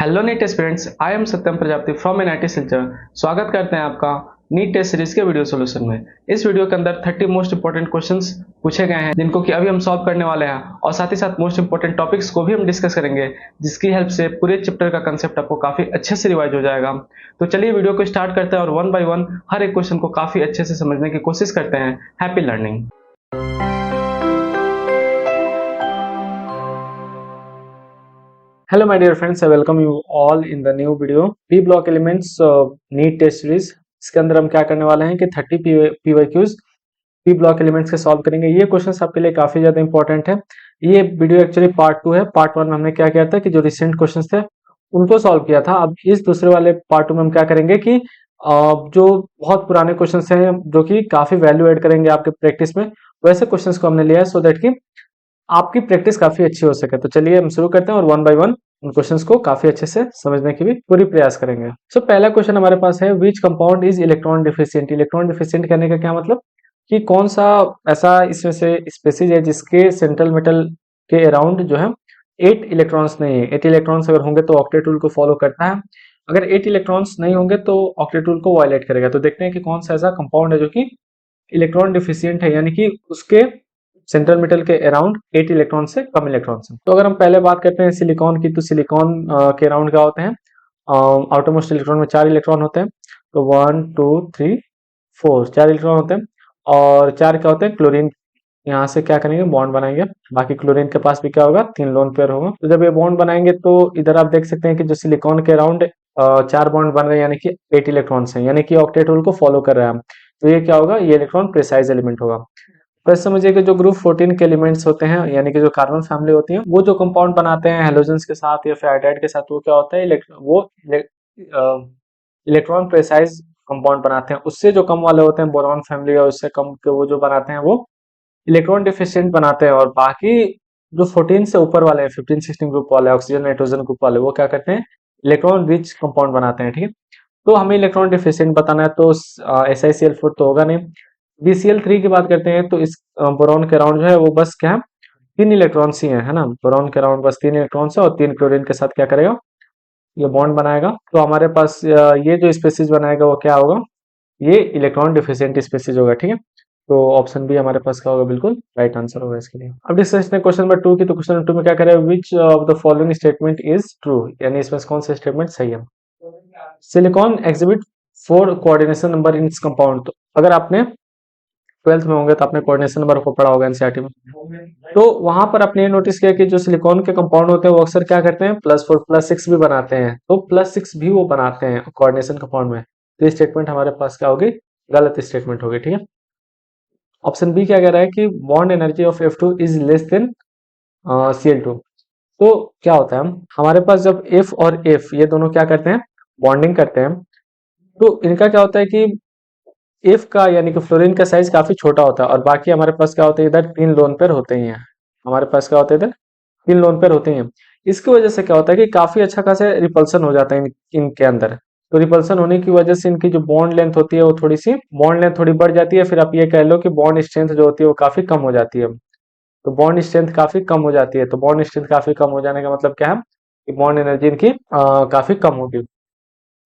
Hello NEET aspirants, I am Satyam Prajapati from NIT Silchar. स्वागत करते हैं आपका नीट टेस्ट सीरीज के वीडियो सॉल्यूशन में। इस वीडियो के अंदर 30 मोस्ट इंपोर्टेंट क्वेश्चंस पूछे गए हैं जिनको कि अभी हम सॉल्व करने वाले हैं, और साथ ही साथ मोस्ट इंपोर्टेंट टॉपिक्स को भी हम डिस्कस करेंगे, जिसकी हेल्प से पूरे चैप्टर का कंसेप्ट आपको काफी अच्छे से रिवाइज हो जाएगा। तो चलिए वीडियो को स्टार्ट करते हैं और वन बाय वन हर एक क्वेश्चन को काफी अच्छे से समझने की कोशिश करते हैं। Happy learning. Hello my dear friends, I welcome you all in the new video P block elements NEET test series। इसके अंदर हम क्या करने वाले हैं कि 30 PYQs P block elements के सॉल्व करेंगे। ये क्वेश्चंस आपके लिए काफी ज्यादा इंपॉर्टेंट है। ये वीडियो एक्चुअली पार्ट 2 है। पार्ट 1 में हमने क्या किया था कि जो रिसेंट क्वेश्चंस थे उनको सॉल्व किया था। अब इस दूसरे वाले पार्ट 2 में हम क्या करेंगे कि जो बहुत पुराने क्वेश्चंस हैं जो कि काफी वैल्यू ऐड करेंगे आपके प्रैक्टिस में, वैसे क्वेश्चंस को हमने लिया है सो दैट कि आपकी प्रैक्टिस काफी अच्छी हो सके। तो चलिए हम शुरू करते हैं और वन बाय वन उन क्वेश्चंस को काफी अच्छे से समझने की भी पूरी प्रयास करेंगे। पहला क्वेश्चन हमारे पास है, which compound is electron deficient. Electron deficient कहने का क्या मतलब कि कौन सा ऐसा इसमें से स्पेसीज है जिसके सेंट्रल मेटल के अराउंड जो है 8 इलेक्ट्रॉन्स नहीं है। 8 इलेक्ट्रॉन्स अगर होंगे तो ऑक्टेट रूल को फॉलो करता है, अगर 8 इलेक्ट्रॉन्स नहीं होंगे तो ऑक्टेट रूल को वायलेट करेगा। तो देखते हैं कि कौन सा ऐसा कंपाउंड है जो कि इलेक्ट्रॉन डिफिशिएंट है, यानी कि उसके सेंट्रल मेटल के अराउंड 8 इलेक्ट्रॉन से कम इलेक्ट्रॉन से। तो अगर हम पहले बात करते हैं सिलिकॉन की, तो सिलिकॉन के अराउंड क्या होते हैं, आउटरमोस्ट इलेक्ट्रॉन में 4 इलेक्ट्रॉन होते हैं। तो 1 2 3 4 4 इलेक्ट्रॉन होते हैं, और 4 क्या होते हैं, क्लोरीन। यहाँ से क्या करेंगे, बॉन्ड बनाएंगे। बाकी क्लोरीन के पास भी क्या होगा, 3 लोन पेयर होगा। तो जब ये बॉन्ड बनाएंगे तो इधर आप देख सकते हैं कि जो सिलिकॉन के अराउंड 4 बॉन्ड बन रहे हैं, यानी कि 8 इलेक्ट्रॉन्स हैं, यानी कि ऑक्टेट रूल को फॉलो कर रहा है। तो ये क्या होगा, ये इलेक्ट्रॉन प्रिसाइज एलिमेंट होगा। तो ऐसे समझिए कि जो ग्रुप 14 के एलिमेंट्स होते हैं, यानी कि जो कार्बन फैमिली होती है, वो जो कंपाउंड बनाते हैं हेलोजन्स के साथ या फिर आयोडाइड के साथ, वो क्या होता है, इलेक्ट्रॉन प्रेसाइज कंपाउंड बनाते हैं। उससे जो कम वाले होते हैं, बोरॉन फैमिली, या उससे कम के वो जो बनाते हैं वो इलेक्ट्रॉन डिफिशिएंट बनाते हैं। और बाकी जो 14 से ऊपर वाले हैं, 15-16 ग्रुप वाले, ऑक्सीजन नाइट्रोजन ग्रुप वाले, वो क्या करते हैं, इलेक्ट्रॉन रिच कंपाउंड बनाते हैं। ठीक है, तो हमें इलेक्ट्रॉन डिफिशिएंट बताना है, तो SiCl4 तो होगा नहीं। BCl3 की बात करते हैं तो इस बोरॉन के अराउंड जो है वो बस क्या है, 3 इलेक्ट्रॉन्स ही है ना। बोरॉन के अराउंड बस 3 इलेक्ट्रॉन्स है, और 3 क्लोरीन के साथ क्या करेगा, ये बॉन्ड बनाएगा। तो हमारे पास ये जो स्पेसीज बनाएगा वो क्या होगा, ये इलेक्ट्रॉन डिफिशिएंट स्पेसीज होगा। ठीक है, तो ऑप्शन बी हमारे पास क्या होगा, बिल्कुल राइट आंसर होगा इसके लिए। अब डिस्कस करते हैं क्वेश्चन नंबर 2 की। तो क्वेश्चन नंबर 2 में क्या करें, विच of the following statement is true, यानी इसमें से कौन सा स्टेटमेंट सही है। Silicon exhibit 4 coordination number in compound. तो अगर आपने 12th में होंगे तो आपने कोऑर्डिनेशन नंबर को पढ़ा होगा एनसीईआरटी में। तो वहां पर आपने नोटिस किया कि जो सिलिकॉन के कंपाउंड होते हैं वो अक्सर क्या करते हैं, +4 +6 भी बनाते हैं। तो +6 भी वो बनाते हैं कोऑर्डिनेशन कंपाउंड में। तो ये स्टेटमेंट हमारे पास क्या होगी, गलत स्टेटमेंट होगी। ठीक है, ऑप्शन बी क्या कह रहा है कि bond energy of F2 is less than Cl2। तो क्या होता है, हमारे पास जब F और F ये दोनों क्या करते हैं, बॉन्डिंग करते हैं, तो इनका क्या होता है कि F का यानी कि फ्लोरीन का साइज काफी छोटा होता है, और बाकी हमारे पास क्या होता है, इधर 3 लोन पेयर होते ही हैं। हमारे पास क्या होता है, इधर 3 लोन पेयर होते ही हैं। इसकी वजह से क्या होता है कि काफी अच्छा खासा रिपल्सन हो जाता है इनके अंदर। तो रिपल्सन होने की वजह से इनकी जो बॉन्ड लेंथ होती है वो थोड़ी सी, बॉन्ड लेंथ थोड़ी बढ़ जाती है। फिर आप ये कह लो कि बॉन्ड स्ट्रेंथ जो होती है वो काफी कम हो जाती है। तो बॉन्ड स्ट्रेंथ काफी कम हो जाती है। तो बॉन्ड स्ट्रेंथ काफी कम हो जाने का मतलब क्या है कि बॉन्ड एनर्जी इनकी काफी कम होगी।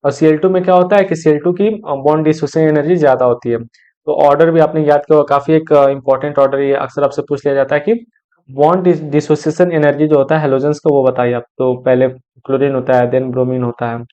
और Cl2 में क्या होता है कि Cl2 की बॉन्ड डिसोसिएशन एनर्जी ज्यादा होती है। तो ऑर्डर भी आपने याद किया होगा, काफी एक इंपॉर्टेंट ऑर्डर, ये अक्सर आपसे पूछ लिया जाता है कि बॉन्ड डिसोसिएशन एनर्जी जो होता है हेलोजन्स को वो बताइए आप। तो पहले क्लोरीन होता है, देन ब्रोमीन होता है,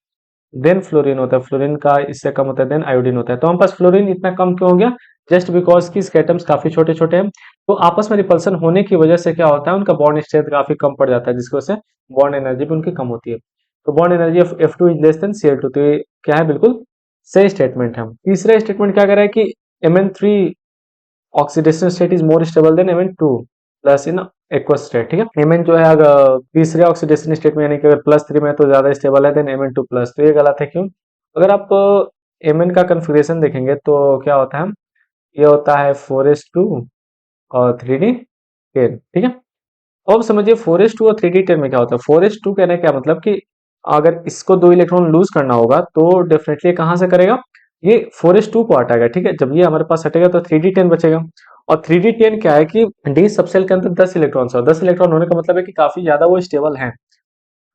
देन फ्लोरीन होता है, फ्लोरीन का इससे कम होता है, देन आयोडीन होता है। तो हम पास फ्लोरीन इतना कम क्यों हो गया, जस्ट बिकॉज की इसके एटम्स काफी छोटे छोटे हैं। तो आपस में रिपल्सन होने की वजह से क्या होता है, उनका बॉन्ड स्ट्रेंथ काफी कम पड़ जाता है, जिसकी वजह से बॉन्ड एनर्जी भी उनकी कम होती है। तो bond energy of F2 is less than Cl2। तो ये क्या है, बिल्कुल सही स्टेटमेंट है। तीसरा स्टेटमेंट क्या कर रहा है कि Mn3 oxidation state is more stable then Mn2 plus in aqueous state. ठीक है, Mn जो है अगर तीसरे ऑक्सीडेशन स्टेट में, यानी कि अगर +3 में तो ज्यादा स्टेबल है देन Mn2 प्लस। तो ये गलत है, क्यों, अगर आप Mn का कन्फिग्रेशन देखेंगे तो क्या होता है, ये होता है 4s2 और 3d10। ठीक है, अब समझिए 4s2 और 3d10 में क्या होता है। 4s2 कहने का मतलब कि अगर इसको 2 इलेक्ट्रॉन लूज करना होगा तो डेफिनेटली कहां से करेगा, ये 4s2 को हटाएगा। ठीक है, जब ये हमारे पास हटेगा तो 3d10 बचेगा। और 3d10 क्या है कि डी सबसेल के अंदर 10 इलेक्ट्रॉन है, और 10 इलेक्ट्रॉन होने का मतलब है कि काफी ज्यादा वो स्टेबल है।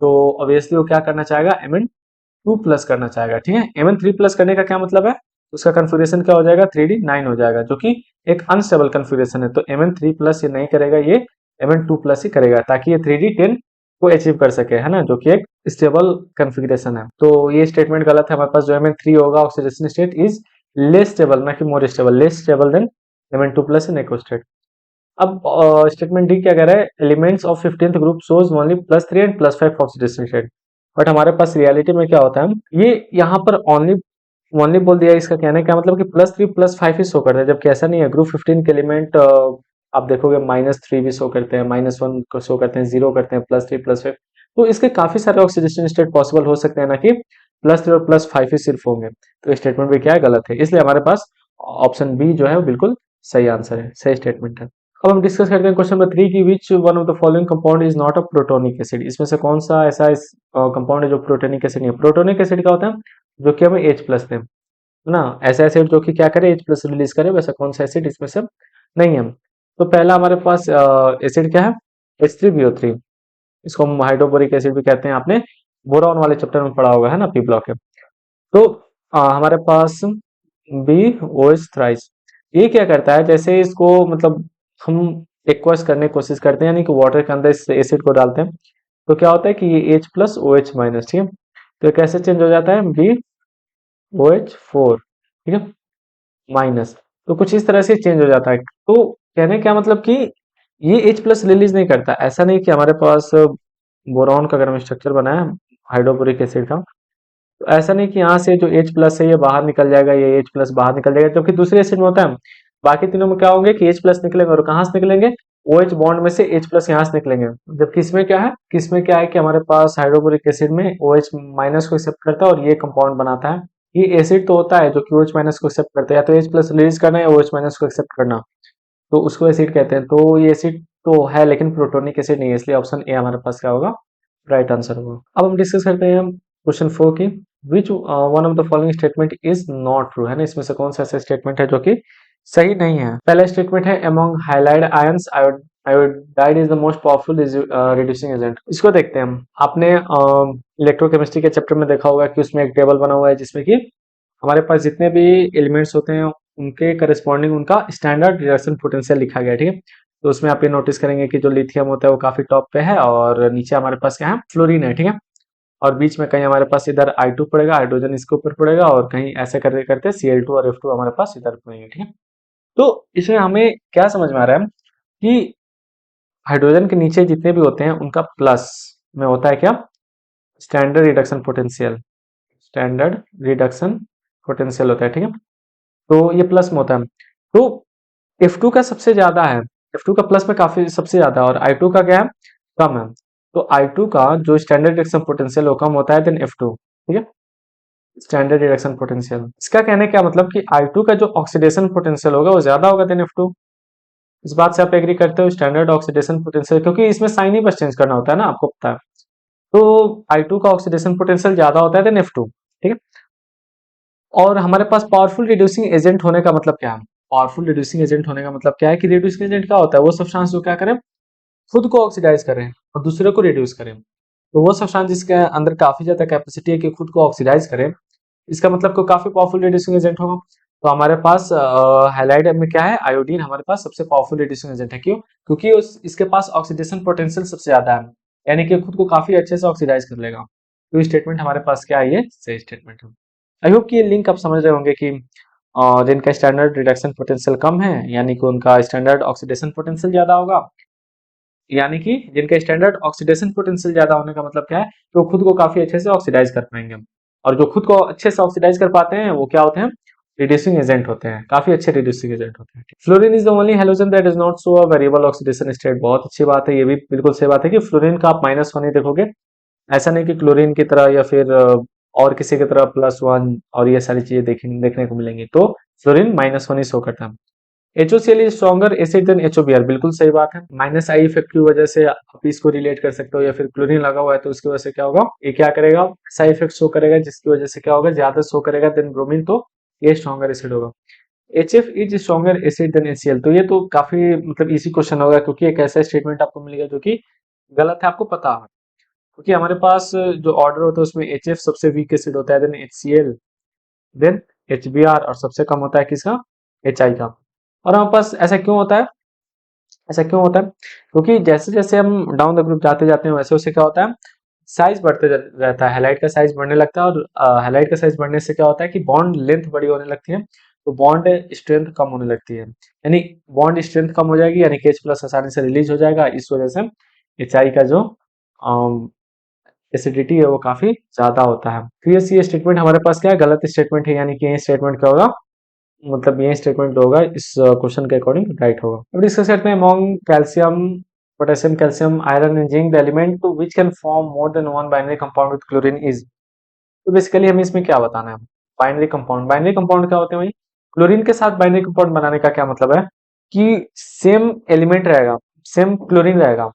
तो ऑब्वियसली वो क्या करना चाहेगा, Mn2+ करना चाहेगा, ठीक है। Mn3+ करने का क्या मतलब है, उसका कन्फिगरेशन क्या हो जाएगा, 3D9 हो जाएगा, जो कि एक अनस्टेबल कन्फिगरेशन है। तो Mn3+ ये नहीं करेगा, ये Mn2+ ही करेगा, ताकि ये 3D10 को अचीव कर सके, है ना, जो कि एक स्टेबल कन्फिगरेशन है। तो ये स्टेटमेंट गलत है, हमारे पास जो Mn3 होगा oxidation state is less stable, ना कि more stable, less stable then Mn2+ इन इको स्टेट। अब स्टेटमेंट डी क्या कह रहा है, elements of 15th group shows only +3 and +5 oxidation state. But हमारे पास रियलिटी में क्या होता है, ये यहाँ पर ओनली ओनली बोल दिया, इसका कहने का मतलब कि +3 +5 ही शो करते हैं, जबकि ऐसा नहीं है। ग्रुप 15 के एलिमेंट आप देखोगे -3 भी शो करते हैं, -1 को शो करते हैं, 0 करते हैं, +3 +5। तो इसके काफी सारे ऑक्सीडेशन स्टेट पॉसिबल हो सकते हैं, ना कि +3 और +5 ही सिर्फ होंगे। तो स्टेटमेंट भी क्या है, गलत है, इसलिए हमारे पास ऑप्शन बी जो है वो बिल्कुल सही आंसर है, सही स्टेटमेंट है। अब हम डिस्कस करते हैं क्वेश्चन नंबर 3 की, which one of the following compound is not a protonic acid. इसमें से कौन सा ऐसा इस कंपाउंड है जो प्रोटोनिक एसिड नहीं है। प्रोटोनिक एसिड क्या होता है, जो कि हमें H+ दें, है ना, ऐसा एसिड जो कि क्या करे, H+ रिलीज करे, वैसा कौन सा एसिड इसमें से नहीं है। तो पहला हमारे पास एसिड क्या है, H3BO3, इसको हम हाइड्रोबोरिक एसिड भी कहते हैं, आपने बोरॉन वाले चैप्टर में पढ़ा होगा, है ना, पी ब्लॉक है। तो हमारे पास BOH थ्राइस, ये क्या करता है, जैसे इसको मतलब हम एक्वस करने की कोशिश करते हैं, यानी कि वाटर के अंदर इस एसिड को डालते हैं, तो क्या होता है कि ये H+OH-, ठीक है। तो ये कैसे चेंज हो जाता है, BOH4, ठीक है, माइनस। तो कुछ इस तरह से चेंज हो जाता है। तो कहने क्या मतलब कि ये H+ रिलीज नहीं करता, ऐसा नहीं कि हमारे पास बोरॉन का अगर हम स्ट्रक्चर बनाया हाइड्रोक्लोरिक एसिड का, तो ऐसा नहीं कि यहाँ से जो H+ है ये बाहर निकल जाएगा, ये H+ बाहर निकल जाएगा, जबकि दूसरे एसिड में होता है। बाकी तीनों में क्या होंगे कि H+ निकलेंगे, और कहाँ से निकलेंगे, OH बॉन्ड में से H+ यहाँ से निकलेंगे। जबकि इसमें क्या है, किसमें क्या है कि हमारे पास हाइड्रोक्लोरिक एसिड में OH- को एक्सेप्ट करता है और ये कंपाउंड बनाता है। ये एसिड तो होता है जो कि OH- को एक्सेप्ट करता है, या तो H+ रिलीज करना है या OH- को एक्सेप्ट करना, तो उसको एसिड कहते हैं। तो ये एसिड तो है, लेकिन प्रोटोनिक एसिड नहीं है, इसलिए ऑप्शन ए हमारे पास क्या होगा, राइट आंसर होगा। अब हम डिस्कस करते हैं क्वेश्चन 4 की, which one of the following statement is not true, है ना, इसमें से कौन सा ऐसा स्टेटमेंट है जो कि सही नहीं है। पहला स्टेटमेंट है, among halide ions iodide is the most powerful reducing agent. इसको देखते हैं हम, आपने इलेक्ट्रोकेमिस्ट्री के चैप्टर में देखा होगा कि उसमें एक टेबल बना हुआ है, जिसमें कि हमारे पास जितने भी एलिमेंट्स होते हैं उनके करस्पॉन्डिंग उनका स्टैंडर्ड रिडक्शन पोटेंशियल लिखा गया है, ठीक है। तो उसमें आप ये नोटिस करेंगे कि जो लिथियम होता है वो काफी टॉप पे है, और नीचे हमारे पास क्या है, फ्लोरीन है, ठीक है। और बीच में कहीं हमारे पास इधर I2 पड़ेगा, हाइड्रोजन इसके ऊपर पड़ेगा, और कहीं ऐसे करते करते Cl2 और F2 हमारे पास इधर पड़ेंगे, ठीक है। तो इसमें हमें क्या समझ में आ रहा है कि हाइड्रोजन के नीचे जितने भी होते हैं उनका प्लस में होता है क्या, standard reduction potential, standard reduction potential होता है, ठीक है। तो ये प्लस में होता है। तो F2 का सबसे ज्यादा है, F2 का प्लस में काफी सबसे ज्यादा है, और I2 का क्या है, कम है। तो I2 का जो स्टैंडर्ड रिडक्शन पोटेंशियल वो कम होता है देन F2, ठीक है, स्टैंडर्ड रिडक्शन पोटेंशियल। इसका कहने का मतलब कि I2 का जो ऑक्सीडेशन पोटेंशियल होगा वो ज्यादा होगा देन F2। इस बात से आप एग्री करते हो, स्टैंडर्ड ऑक्सीडेशन पोटेंशियल, क्योंकि इसमें साइन ही बस चेंज करना होता है ना, आपको पता है। तो I2 का ऑक्सीडेशन पोटेंशियल ज्यादा होता है देन F2, ठीक है। और हमारे पास पावरफुल रिड्यूसिंग एजेंट होने का मतलब क्या है, पावरफुल रिड्यूसिंग एजेंट होने का मतलब क्या है कि रिड्यूसिंग एजेंट क्या होता है, वो सब्सटेंस जो क्या करें, खुद को ऑक्सीडाइज करें और दूसरे को रिड्यूस करें। तो वो सब्सटेंस जिसके अंदर काफी ज्यादा कैपेसिटी है कि खुद को ऑक्सीडाइज करें, इसका मतलब को काफी पावरफुल रिड्यूसिंग एजेंट होगा। तो हमारे पास हैलाइड में क्या है, आयोडीन हमारे पास सबसे पावरफुल रिड्यूसिंग एजेंट है। क्यों, क्योंकि इसके पास ऑक्सीडेशन पोटेंशियल सबसे ज्यादा है, यानी कि खुद को काफी अच्छे से ऑक्सीडाइज कर लेगा। तो स्टेटमेंट हमारे पास क्या है, ये सही स्टेटमेंट है। आई होप कि ये लिंक आप समझ रहे होंगे कि जिनका स्टैंडर्ड रिडक्शन पोटेंशियल कम है, यानी कि उनका स्टैंडर्ड ऑक्सीडेशन पोटेंशियल ज्यादा होगा, यानी कि जिनका स्टैंडर्ड ऑक्सीडेशन पोटेंशियल ज्यादा होने का मतलब क्या है, तो खुद को काफी अच्छे से ऑक्सीडाइज कर पाएंगे। और जो खुद को अच्छे से ऑक्सीडाइज कर पाते हैं वो क्या होते हैं, रिड्यूसिंग एजेंट होते हैं, काफी अच्छे रिड्यूसिंग एजेंट होते हैं। Fluorine is the only halogen that is not show a variable oxidation state. बहुत अच्छी बात है, ये भी बिल्कुल सही बात है कि फ्लोरीन का आप -1 ही देखोगे, ऐसा नहीं कि क्लोरीन की तरह या फिर और किसी की तरह +1 और ये सारी चीजें देखने को मिलेंगी। तो फ्लोरीन -1 ही शो करता है। HOCl is stronger acid than HOBr, बिल्कुल सही बात है। -I इफेक्ट की वजह से आप इसको रिलेट कर सकते हो, या फिर क्लोरीन लगा हुआ है तो उसकी वजह से क्या होगा, ये क्या करेगा, साइड इफेक्ट शो करेगा, जिसकी वजह से क्या होगा, ज्यादा शो करेगा देन ब्रोमीन, तो ये स्ट्रॉन्गर एसिड होगा। HF is stronger acid than HCl, तो ये तो काफी मतलब इजी क्वेश्चन होगा, क्योंकि एक ऐसा स्टेटमेंट आपको मिलेगा जो कि गलत है, आपको पता है। क्योंकि हमारे पास जो ऑर्डर होता है उसमें HF सबसे वीक एसिड होता है, देन HCl, देन HBr, और सबसे कम होता है किसका, HI का। और हमारे पास ऐसा क्यों होता है, ऐसा क्यों होता है, क्योंकि जैसे जैसे हम डाउन द ग्रुप जाते जाते हैं वैसे वैसे क्या होता है, साइज बढ़ते रहता है, हैलाइड का साइज बढ़ने लगता है, और हैलाइड का साइज बढ़ने से क्या होता है कि बॉन्ड लेंथ बड़ी होने लगती है, तो बॉन्ड स्ट्रेंथ कम होने लगती है, यानी बॉन्ड स्ट्रेंथ कम हो जाएगी, यानी KH प्लस आसानी से रिलीज हो जाएगा, इस वजह से HI का जो एसिडिटी है वो काफी ज्यादा होता है। तो ये स्टेटमेंट हमारे पास क्या है, गलत स्टेटमेंट है, यानी कि ये स्टेटमेंट क्या होगा, मतलब ये स्टेटमेंट होगा इस क्वेश्चन के अकॉर्डिंग राइट होगा। अब डिस्कस करते हैं among calcium, potassium, calcium, iron and zinc the element to which can form more than one binary compound with chlorine is. तो बेसिकली हमें इसमें क्या बताना है, बाइनरी कंपाउंड, बाइनरी कंपाउंड क्या होते हैं भाई, क्लोरीन के साथ बाइनरी कंपाउंड बनाने का क्या मतलब है कि सेम एलिमेंट रहेगा, सेम क्लोरीन रहेगा,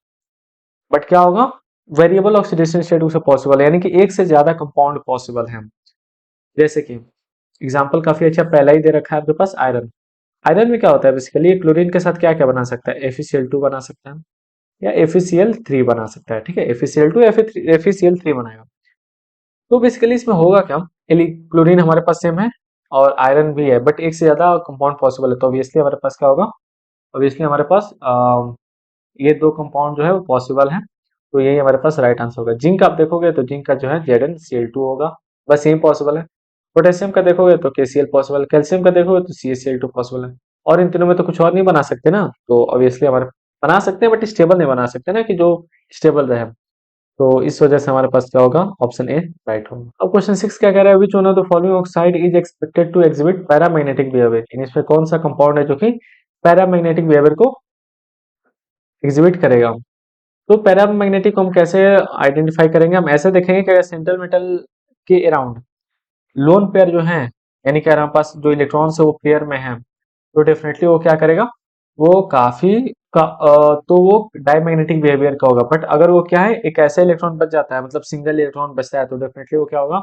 बट क्या होगा, वेरिएबल ऑक्सीडेशन स्टेट उसे पॉसिबल है, यानी कि एक से ज्यादा कंपाउंड पॉसिबल है। जैसे कि एग्जांपल काफी अच्छा पहला ही दे रखा है आपके पास, आयरन। आयरन में क्या होता है बेसिकली, क्लोरीन के साथ क्या क्या बना सकता है, FeCl2 बना सकता है या FeCl3 बना सकता है, ठीक है, FeCl2 या फिर FeCl3 बनाएगा। तो बेसिकली इसमें होगा क्या, क्लोरीन हमारे पास सेम है और आयरन भी है, बट एक से ज्यादा कंपाउंड पॉसिबल है, तो ऑब्वियसली हमारे पास क्या होगा, ऑब्वियसली हमारे पास ये दो कंपाउंड जो है वो पॉसिबल है, तो यही हमारे पास राइट आंसर होगा। जिंक आप देखोगे तो जिंक का जो है ZnCl2 होगा, बस यही पॉसिबल है। पोटेशियम का देखोगे तो KCl पॉसिबल है, कैल्शियम का देखोगे तो CaCl2 पॉसिबल है, और इन तीनों में तो कुछ और नहीं बना सकते ना, तो ऑब्वियसली हमारे बना सकते हैं बट स्टेबल नहीं बना सकते ना, कि जो स्टेबल रहे, तो इस वजह से हमारे पास क्या होगा, ऑप्शन ए राइट होगा। अब क्वेश्चन 6 क्या कह रहा है, which one of the following oxide is expected to exhibit paramagnetic behaviour, इन इसमें कौन सा कंपाउंड है जो कि पैरामैग्नेटिक बिहेवियर को एग्जिबिट करेगा। तो पैरामैग्नेटिक को हम कैसे आइडेंटिफाई करेंगे, हम ऐसे देखेंगे कि सेंट्रल मेटल के अराउंड लोन पेयर जो है, यानी कि हमारे पास जो इलेक्ट्रॉन्स है वो पेयर में है, तो डेफिनेटली वो क्या करेगा, वो काफी तो वो डायमैग्नेटिक बिहेवियर का होगा। बट अगर वो क्या है, एक ऐसा इलेक्ट्रॉन बच जाता है, मतलब सिंगल इलेक्ट्रॉन बचता है, तो डेफिनेटली वो क्या होगा,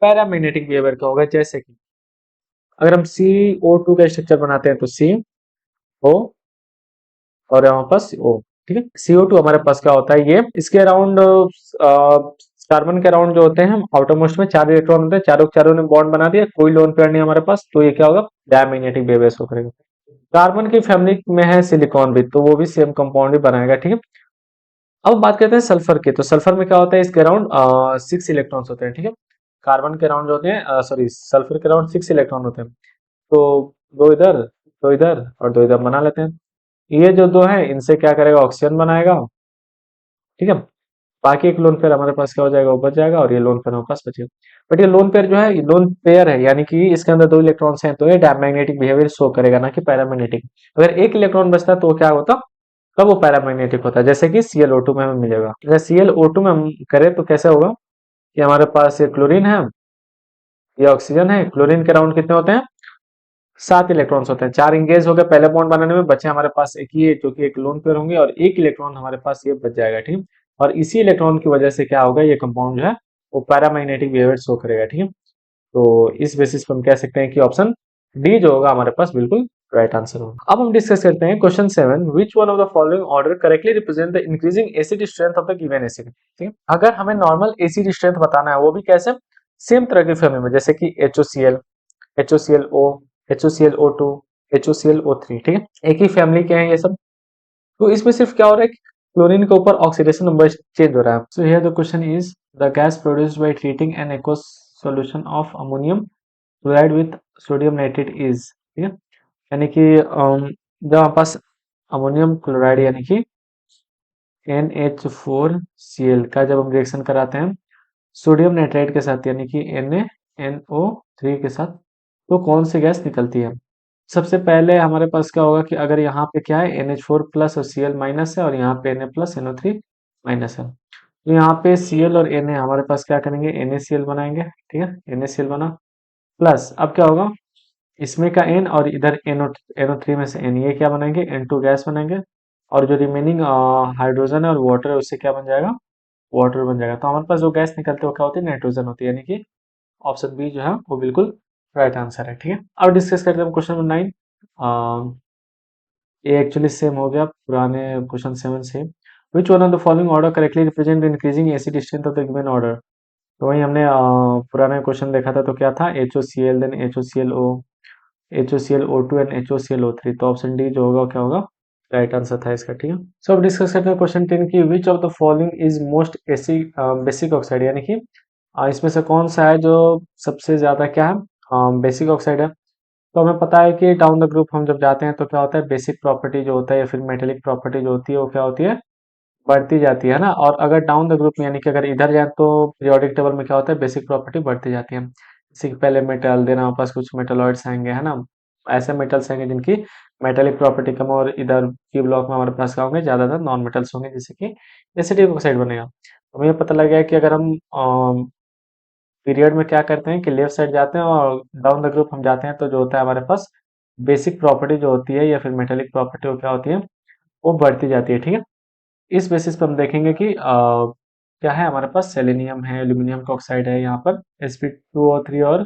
पैरामैग्नेटिक बिहेवियर का होगा। जैसे कि अगर हम CO2 का स्ट्रक्चर बनाते हैं तो CO और यहाँ पास O, ठीक है। CO2 हमारे पास क्या होता है, ये इसके अराउंड कार्बन के अराउंड जो होते हैं, हम आउटर मोस्ट में 4 इलेक्ट्रॉन होते हैं, चारों चारों ने बॉन्ड बना दिया, कोई लोन पेयर नहीं हमारे पास, तो ये क्या होगा, डायमैग्नेटिक बिहेवियर शो करेगा। कार्बन की फैमिली में है सिलिकॉन भी, तो वो भी सेम कंपाउंड ही बनाएगा, ठीक है। अब बात करते हैं सल्फर की, तो सल्फर में क्या होता है, इसके अराउंड 6 इलेक्ट्रॉन्स होते हैं, ठीक है। कार्बन के अराउंड जो होते हैं, सॉरी सल्फर के अराउंड 6 इलेक्ट्रॉन होते हैं, तो दो इधर और दो इधर बना लेते हैं। ये जो दो है इनसे क्या करेगा, ऑक्सीजन बनाएगा, ठीक है। बाकी एक लोन पेयर हमारे पास क्या हो जाएगा, वो बच जाएगा, और ये लोन पेयर हमारे पास बचेगा। बट ये लोन पेयर जो है, ये लोन पेयर है, यानी कि इसके अंदर 2 इलेक्ट्रॉन्स हैं, तो ये डायमैग्नेटिक बिहेवियर शो करेगा, ना कि पैरामैग्नेटिक। अगर एक इलेक्ट्रॉन बचता है तो वो क्या होता, तब वो पैरामैग्नेटिक होता है, जैसे कि ClO2 में हमें मिलेगा। अगर ClO2 में हम करें तो कैसे होगा, कि हमारे पास ये क्लोरीन है, ये ऑक्सीजन है, क्लोरीन के अराउंड कितने होते हैं, 7 इलेक्ट्रॉन्स होते हैं, 4 इंगेज हो गए पहले बॉन्ड बनाने में, बचे हमारे पास एक ही है जो कि एक लोन पेयर होंगे, और एक इलेक्ट्रॉन हमारे पास ये बच जाएगा, ठीक है। और इसी इलेक्ट्रॉन की वजह से क्या होगा, ये कंपाउंड जो है वो पैरामैग्नेटिक बिहेवियर शो करेगा, ठीक है। तो इस बेसिस पर हम कह सकते हैं कि ऑप्शन डी जो होगा हमारे पास बिल्कुल राइट आंसर होगा। अब हम डिस्कस करते हैं question 7, which one of the following order correctly represent the increasing acid strength of the given acid, ठीक है। अगर हमें नॉर्मल एसिड स्ट्रेंथ बताना है, वो भी कैसे, सेम तरह की फैमिली में, जैसे कि HOCl, HOClO, HOClO2, HOClO3, ठीक है, एक ही फैमिली के हैं ये सब। तो इसमें सिर्फ क्या हो रहा है कि क्लोरीन के ऊपर ऑक्सीडेशन नंबर चेंज हो रहा है। So here the question is, the gas produced by treating an aqueous solution of ammonium chloride with sodium nitrate is, ठीक है, यानी कि जब हमारे पास अमोनियम क्लोराइड यानी कि NH4Cl का जब हम रिएक्शन कराते हैं सोडियम नाइट्राइड के साथ, यानी कि NaNO3 के साथ, तो कौन सी गैस निकलती है। सबसे पहले हमारे पास क्या होगा कि अगर यहाँ पे क्या है, NH4 प्लस और Cl माइनस है, और यहाँ पे Na प्लस NO3 माइनस है, तो यहाँ पे Cl और Na हमारे पास क्या करेंगे, NaCl बनाएंगे, ठीक है, NaCl बना, प्लस अब क्या होगा, इसमें का N और इधर NO3 में से N, ये क्या बनाएंगे, N2 गैस बनाएंगे, और जो रिमेनिंग हाइड्रोजन है और वाटर है उससे क्या बन जाएगा, वाटर बन जाएगा। तो हमारे पास जो गैस निकलते हो क्या होती है, नाइट्रोजन होती है, यानी कि ऑप्शन बी जो है वो बिल्कुल राइट आंसर है, ठीक है। अब डिस्कस करते हैं क्वेश्चन नंबर 9। ये एक्चुअली सेम हो गया पुराने क्वेश्चन 7 से। विच one of the following order correctly represent increasing acid strength of the given order. तो वही हमने पुराना क्वेश्चन देखा था, तो क्या था, HOCl then HOClO, HOClO2 and HOClO3। तो ऑप्शन डी जो होगा क्या होगा, राइट आंसर था इसका, ठीक है। सो अब डिस्कस करते हैं क्वेश्चन 10 की, विच of the following is most basic oxide, यानी कि इसमें से कौन सा है जो सबसे ज्यादा क्या है, बेसिक ऑक्साइड है। तो हमें पता है कि डाउन द ग्रुप हम जब जाते हैं तो क्या होता है, बेसिक प्रॉपर्टी जो होता है या फिर मेटेलिक प्रॉपर्टी जो होती है वो क्या होती है, बढ़ती जाती है ना। और अगर डाउन द ग्रुप में यानी कि अगर इधर जाए तो पीरियोडिक टेबल में क्या होता है, बेसिक प्रॉपर्टी बढ़ती जाती है। जैसे कि पहले मेटल, देन हमारे पास कुछ मेटलॉइड्स आएंगे, है ना, ऐसे मेटल्स आएंगे जिनकी मेटेलिक प्रॉपर्टी कम, और इधर पी ब्लॉक में हमारे पास क्या होंगे, ज्यादातर नॉन मेटल्स होंगे, जैसे कि एसिटिक ऑक्साइड बनेगा। तो हमें पता लग गया कि अगर हम पीरियड में क्या करते हैं कि लेफ्ट साइड जाते हैं और डाउन द ग्रुप हम जाते हैं, तो जो होता है हमारे पास बेसिक प्रॉपर्टी जो होती है या फिर मेटेलिक प्रॉपर्टी वो क्या होती है, वो बढ़ती जाती है, ठीक है। इस बेसिस पे हम देखेंगे कि क्या है, हमारे पास सेलेनियम है, एल्यूमिनियम का ऑक्साइड है, यहाँ पर Sp2O3 और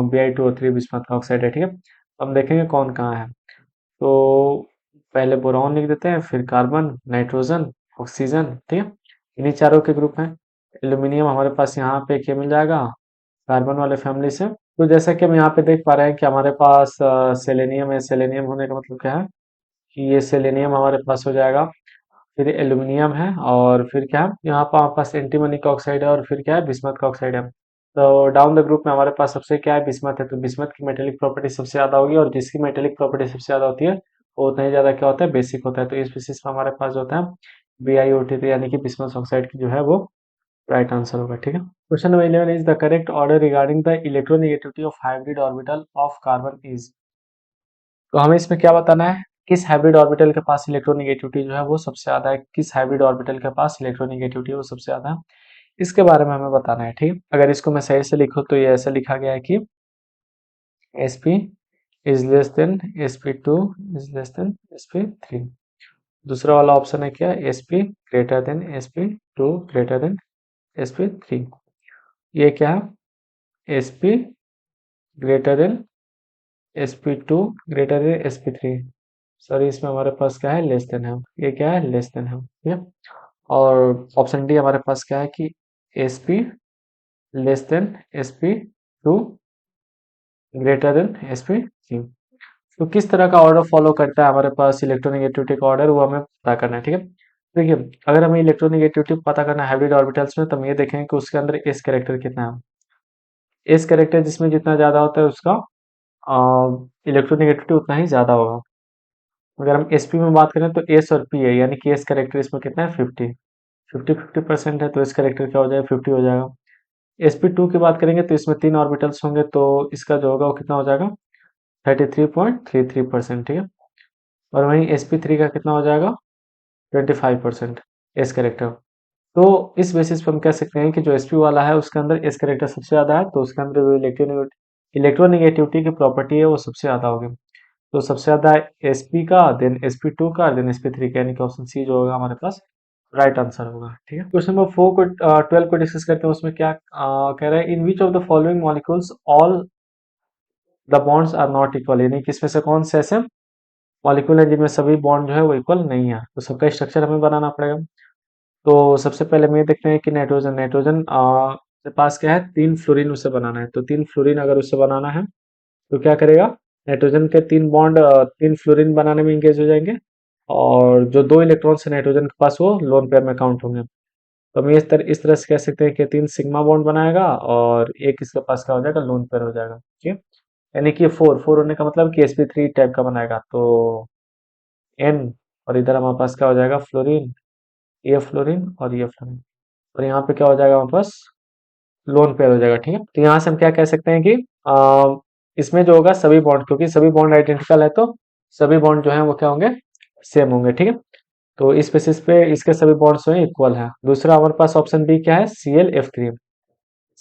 Bi2O3 बिस्मथ का ऑक्साइड है, ठीक है। हम देखेंगे कौन कहाँ है। तो पहले बोरॉन लिख देते हैं, फिर कार्बन, नाइट्रोजन, ऑक्सीजन, ठीक है। इन्हीं चारों के ग्रुप हैं। एल्यूमिनियम हमारे पास यहाँ पे क्या मिल जाएगा, कार्बन वाले फैमिली से। तो जैसा कि हम यहाँ पे देख पा रहे हैं कि हमारे पास सेलेनियम है, सेलेनियम होने का मतलब क्या है कि ये सेलेनियम हमारे पास हो जाएगा, फिर एल्यूमिनियम है, और फिर क्या है, यहाँ पर हमारे पास एंटीमनी का ऑक्साइड है, और फिर क्या है, बिस्मथ का ऑक्साइड है। तो डाउन द ग्रुप में हमारे पास सबसे क्या है, बिस्मथ है, तो बिस्मथ की मेटेलिक प्रॉपर्टी सबसे ज्यादा होगी, और जिसकी मेटेलिक प्रॉपर्टी सबसे ज्यादा होती है वो उतना ही ज्यादा क्या होता है, बेसिक होता है। तो इस बेसिस पे हमारे पास जो होता है BiO3 यानी कि बिस्मथ ऑक्साइड की जो है वो राइट आंसर होगा, ठीक है। Question number 11 is the correct order regarding the electronegativity of hybrid orbital of carbon is. तो हमें इसमें क्या बताना है, किस हाइब्रिड ऑर्बिटल के पास इलेक्ट्रोनेगेटिविटी जो है वो सबसे ज्यादा है, किस हाइब्रिड ऑर्बिटल के पास इलेक्ट्रोनेगेटिविटी वो सबसे ज्यादा है, इसके बारे में हमें बताना है, ठीक है। अगर इसको मैं सही से लिखूं तो ये ऐसा लिखा गया है कि Sp is less than Sp2 is less than Sp3। दूसरा वाला ऑप्शन है क्या, Sp greater than Sp2 greater than Sp3। ये क्या है, Sp greater than Sp2 greater than Sp3। Sorry, इसमें हमारे पास क्या है, लेस देन है, ये क्या है, लेस देन है, ठीक है। और ऑप्शन डी हमारे पास क्या है कि Sp less than Sp2 greater than Sp3। तो किस तरह का ऑर्डर फॉलो करता है हमारे पास इलेक्ट्रोनेगेटिविटी का ऑर्डर, वो हमें पता करना है, ठीक है। देखिए, अगर हमें इलेक्ट्रोनेगेटिविटी पता करना है हाइब्रिड ऑर्बिटल्स में, तो हम ये देखेंगे कि उसके अंदर एस कैरेक्टर कितना है। एस कैरेक्टर जिसमें जितना ज्यादा होता है उसका इलेक्ट्रोनेगेटिविटी उतना ही ज्यादा होगा। अगर हम sp में बात करें तो s और p है, यानी कि s करेक्टर इसमें कितना है, 50 है, तो s करेक्टर क्या हो जाएगा, 50 हो जाएगा। sp2 की बात करेंगे तो इसमें 3 ऑर्बिटल्स होंगे, तो इसका जो होगा वो कितना हो जाएगा, 33.33%, ठीक है। और वहीं sp3 का कितना हो जाएगा, 25% s करेक्टर। तो इस बेसिस पे हम कह सकते हैं कि जो sp वाला है उसके अंदर s करेक्टर सबसे ज्यादा है, तो उसके अंदर जो इलेक्ट्रोनेगेटिविटी की प्रॉपर्टी है वो सबसे ज्यादा होगी। तो सबसे ज्यादा Sp का, देन Sp2 का, देन Sp3 का, यानी कि ऑप्शन सी जो होगा हमारे पास राइट आंसर होगा, ठीक है। क्वेश्चन नंबर 4 को 12 को डिस्कस करते हैं। उसमें क्या कह रहा है, in which of the following molecules all the bonds are not equal, यानी कि इसमें से कौन से ऐसे मॉलिक्यूल है जिनमें सभी बॉन्ड जो है वो इक्वल नहीं है। तो सबका स्ट्रक्चर हमें बनाना पड़ेगा। तो सबसे पहले हम ये देखते हैं कि नाइट्रोजन नाइट्रोजन के पास क्या है, 3 फ्लोरीन उसे बनाना है। तो 3 फ्लोरीन अगर उसे बनाना है तो क्या करेगा, नाइट्रोजन के 3 बॉन्ड 3 फ्लोरीन बनाने में इंगेज हो जाएंगे, और जो 2 इलेक्ट्रॉन्स है नाइट्रोजन के पास वो लोन पेयर में काउंट होंगे। तो हम इस तरह से कह सकते हैं कि 3 सिग्मा बॉन्ड बनाएगा, और एक इसके पास क्या हो जाएगा, लोन पेयर हो जाएगा, ठीक है। यानी कि 4 होने का मतलब कि sp3 टाइप का बनाएगा, तो N, और इधर हमारे पास क्या हो जाएगा, फ्लोरीन, ये फ्लोरीन और ये फ्लोरीन, और यहाँ पे क्या हो जाएगा हमारे पास, लोन पेयर हो जाएगा, ठीक है। तो यहाँ से हम क्या कह सकते हैं कि इसमें जो होगा सभी बॉन्ड, क्योंकि सभी बॉन्ड आइडेंटिकल है तो सभी बॉन्ड जो है वो क्या होंगे, सेम होंगे, ठीक है। तो इस बेसिस पे इसके सभी बॉन्ड्स जो है इक्वल है। दूसरा हमारे पास ऑप्शन बी क्या है, ClF3।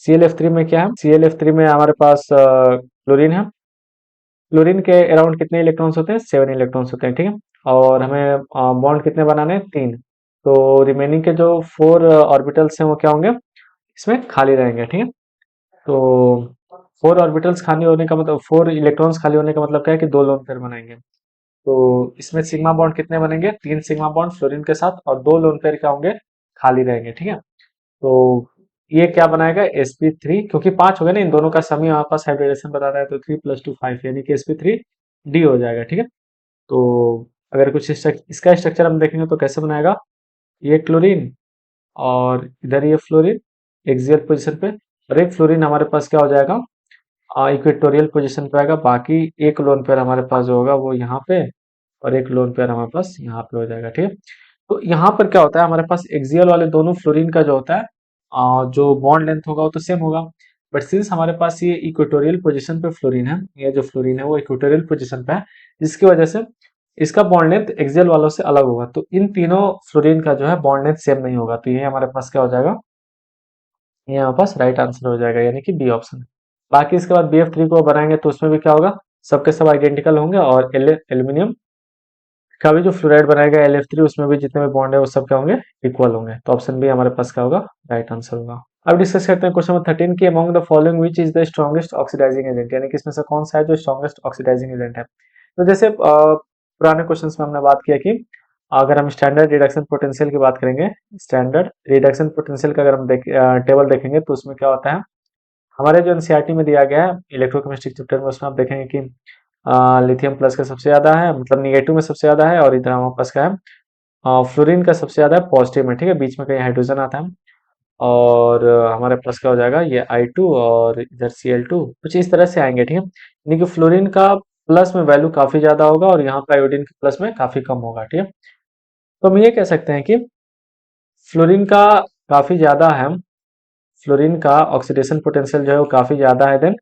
ClF3 में क्या है, ClF3 में हमारे पास क्लोरीन है। क्लोरीन के अराउंड कितने इलेक्ट्रॉन्स होते हैं, 7 इलेक्ट्रॉन्स होते हैं, ठीक है। और हमें बॉन्ड कितने बनाने हैं, 3। तो रिमेनिंग के जो 4 ऑर्बिटल्स हैं वो क्या होंगे, इसमें खाली रहेंगे, ठीक है। तो 4 ऑर्बिटल्स खाली होने का मतलब, 4 इलेक्ट्रॉन्स खाली होने का मतलब क्या है कि 2 लोन पेयर बनाएंगे। तो इसमें सिग्मा बॉन्ड कितने बनेंगे, 3 सिग्मा बॉन्ड फ्लोरीन के साथ और 2 लोन पेयर क्या होंगे, खाली रहेंगे। ठीक है, तो ये क्या बनाएगा sp3, क्योंकि 5 हो गया ना, इन दोनों का सम ही हमारे पास हाइब्रिडेशन बताता है, तो 3 + 2 5 यानी कि sp3d हो जाएगा। ठीक है, तो अगर कुछ इसका स्ट्रक्चर हम देखेंगे तो कैसे बनाएगा, ये क्लोरीन और इधर ये फ्लोरीन एक्सियल पोजीशन पे, और एक फ्लोरीन हमारे पास क्या हो जाएगा, इक्वेटोरियल पोजीशन पे आएगा। बाकी एक लोन पेयर हमारे पास जो होगा वो यहाँ पे, और एक लोन पेयर हमारे पास यहाँ पे हो जाएगा। ठीक है, तो यहाँ पर क्या होता है, हमारे पास एक्सियल वाले दोनों फ्लोरीन का जो होता है जो बॉन्ड लेंथ होगा वो तो सेम होगा, बट सिंस हमारे पास ये इक्वेटोरियल पोजीशन पे फ्लोरीन है, ये जो फ्लोरीन है वो इक्वेटोरियल पोजीशन पे है, जिसकी वजह से इसका बॉन्ड लेंथ एक्सियल वालों से अलग होगा। तो इन तीनों फ्लोरीन का जो है बॉन्ड लेंथ सेम नहीं होगा, तो ये हमारे पास क्या हो जाएगा, ये हमारे पास राइट आंसर हो जाएगा, यानी कि बी ऑप्शन। बाकी इसके बाद BF3 को बनाएंगे तो उसमें भी क्या होगा, सबके सब आइडेंटिकल होंगे, और एल्यूमिनियम का भी जो फ्लोराइड बनाएगा LF3, उसमें भी जितने भी बॉन्ड है वो सब क्या होंगे, इक्वल होंगे। तो ऑप्शन बी हमारे पास क्या होगा, राइट आंसर होगा। अब डिस्कस करते हैं क्वेश्चन नंबर 13 की, among the following which is the strongest oxidising agent, यानी कि इसमें से कौन सा है जो स्ट्रॉन्गेस्ट ऑक्सीडाइजिंग एजेंट है। तो जैसे पुराने क्वेश्चन में हमने बात किया कि अगर हम स्टैंडर्ड रिडक्शन पोटेंशियल की बात करेंगे, स्टैंडर्ड रिडक्शन पोटेंशियल का अगर हम टेबल देखेंगे तो उसमें क्या होता है, हमारे जो एनसीईआरटी में दिया गया है इलेक्ट्रोकेमिस्ट्री चैप्टर में, उसमें आप देखेंगे कि लिथियम प्लस का सबसे ज्यादा है, मतलब निगेटिव में सबसे ज्यादा है, और इधर हमारे पास क्या है, फ्लोरीन का सबसे ज्यादा है पॉजिटिव में। ठीक है, बीच में कहीं हाइड्रोजन आता है, और हमारे पास क्या हो जाएगा, ये I2 और इधर Cl2 कुछ इस तरह से आएंगे। ठीक है, यानी कि फ्लोरीन का प्लस में वैल्यू काफी ज्यादा होगा और यहाँ पे आयोडीन के प्लस में काफी कम होगा। ठीक है, तो हम ये कह सकते हैं कि फ्लोरीन का काफी ज्यादा है, फ्लोरीन का ऑक्सीडेशन पोटेंशियल जो है वो काफी ज्यादा है देन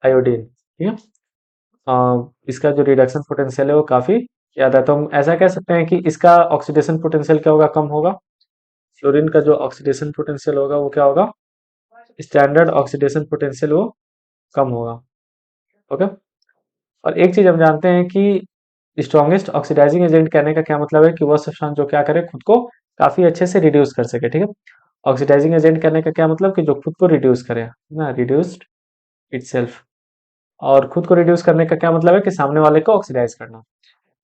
आयोडीन। ठीक है, इसका जो रिडक्शन पोटेंशियल है वो काफी ज्यादा है, तो हम ऐसा कह सकते हैं कि इसका ऑक्सीडेशन पोटेंशियल क्या होगा, कम होगा। फ्लोरीन का जो ऑक्सीडेशन पोटेंशियल होगा वो क्या होगा, स्टैंडर्ड ऑक्सीडेशन पोटेंशियल वो कम होगा। ओके, और एक चीज हम जानते हैं कि स्ट्रॉन्गेस्ट ऑक्सीडाइजिंग एजेंट कहने का क्या मतलब है, कि वह सब्सटेंस जो क्या करे, खुद को काफी अच्छे से रिड्यूस कर सके। ठीक है, ऑक्सीडाइजिंग एजेंट कहने का क्या मतलब, कि जो खुद को रिड्यूस करे ना, रिड्यूस्ड इटसेल्फ। और खुद को रिड्यूस करने का क्या मतलब है, कि सामने वाले को ऑक्सीडाइज करना।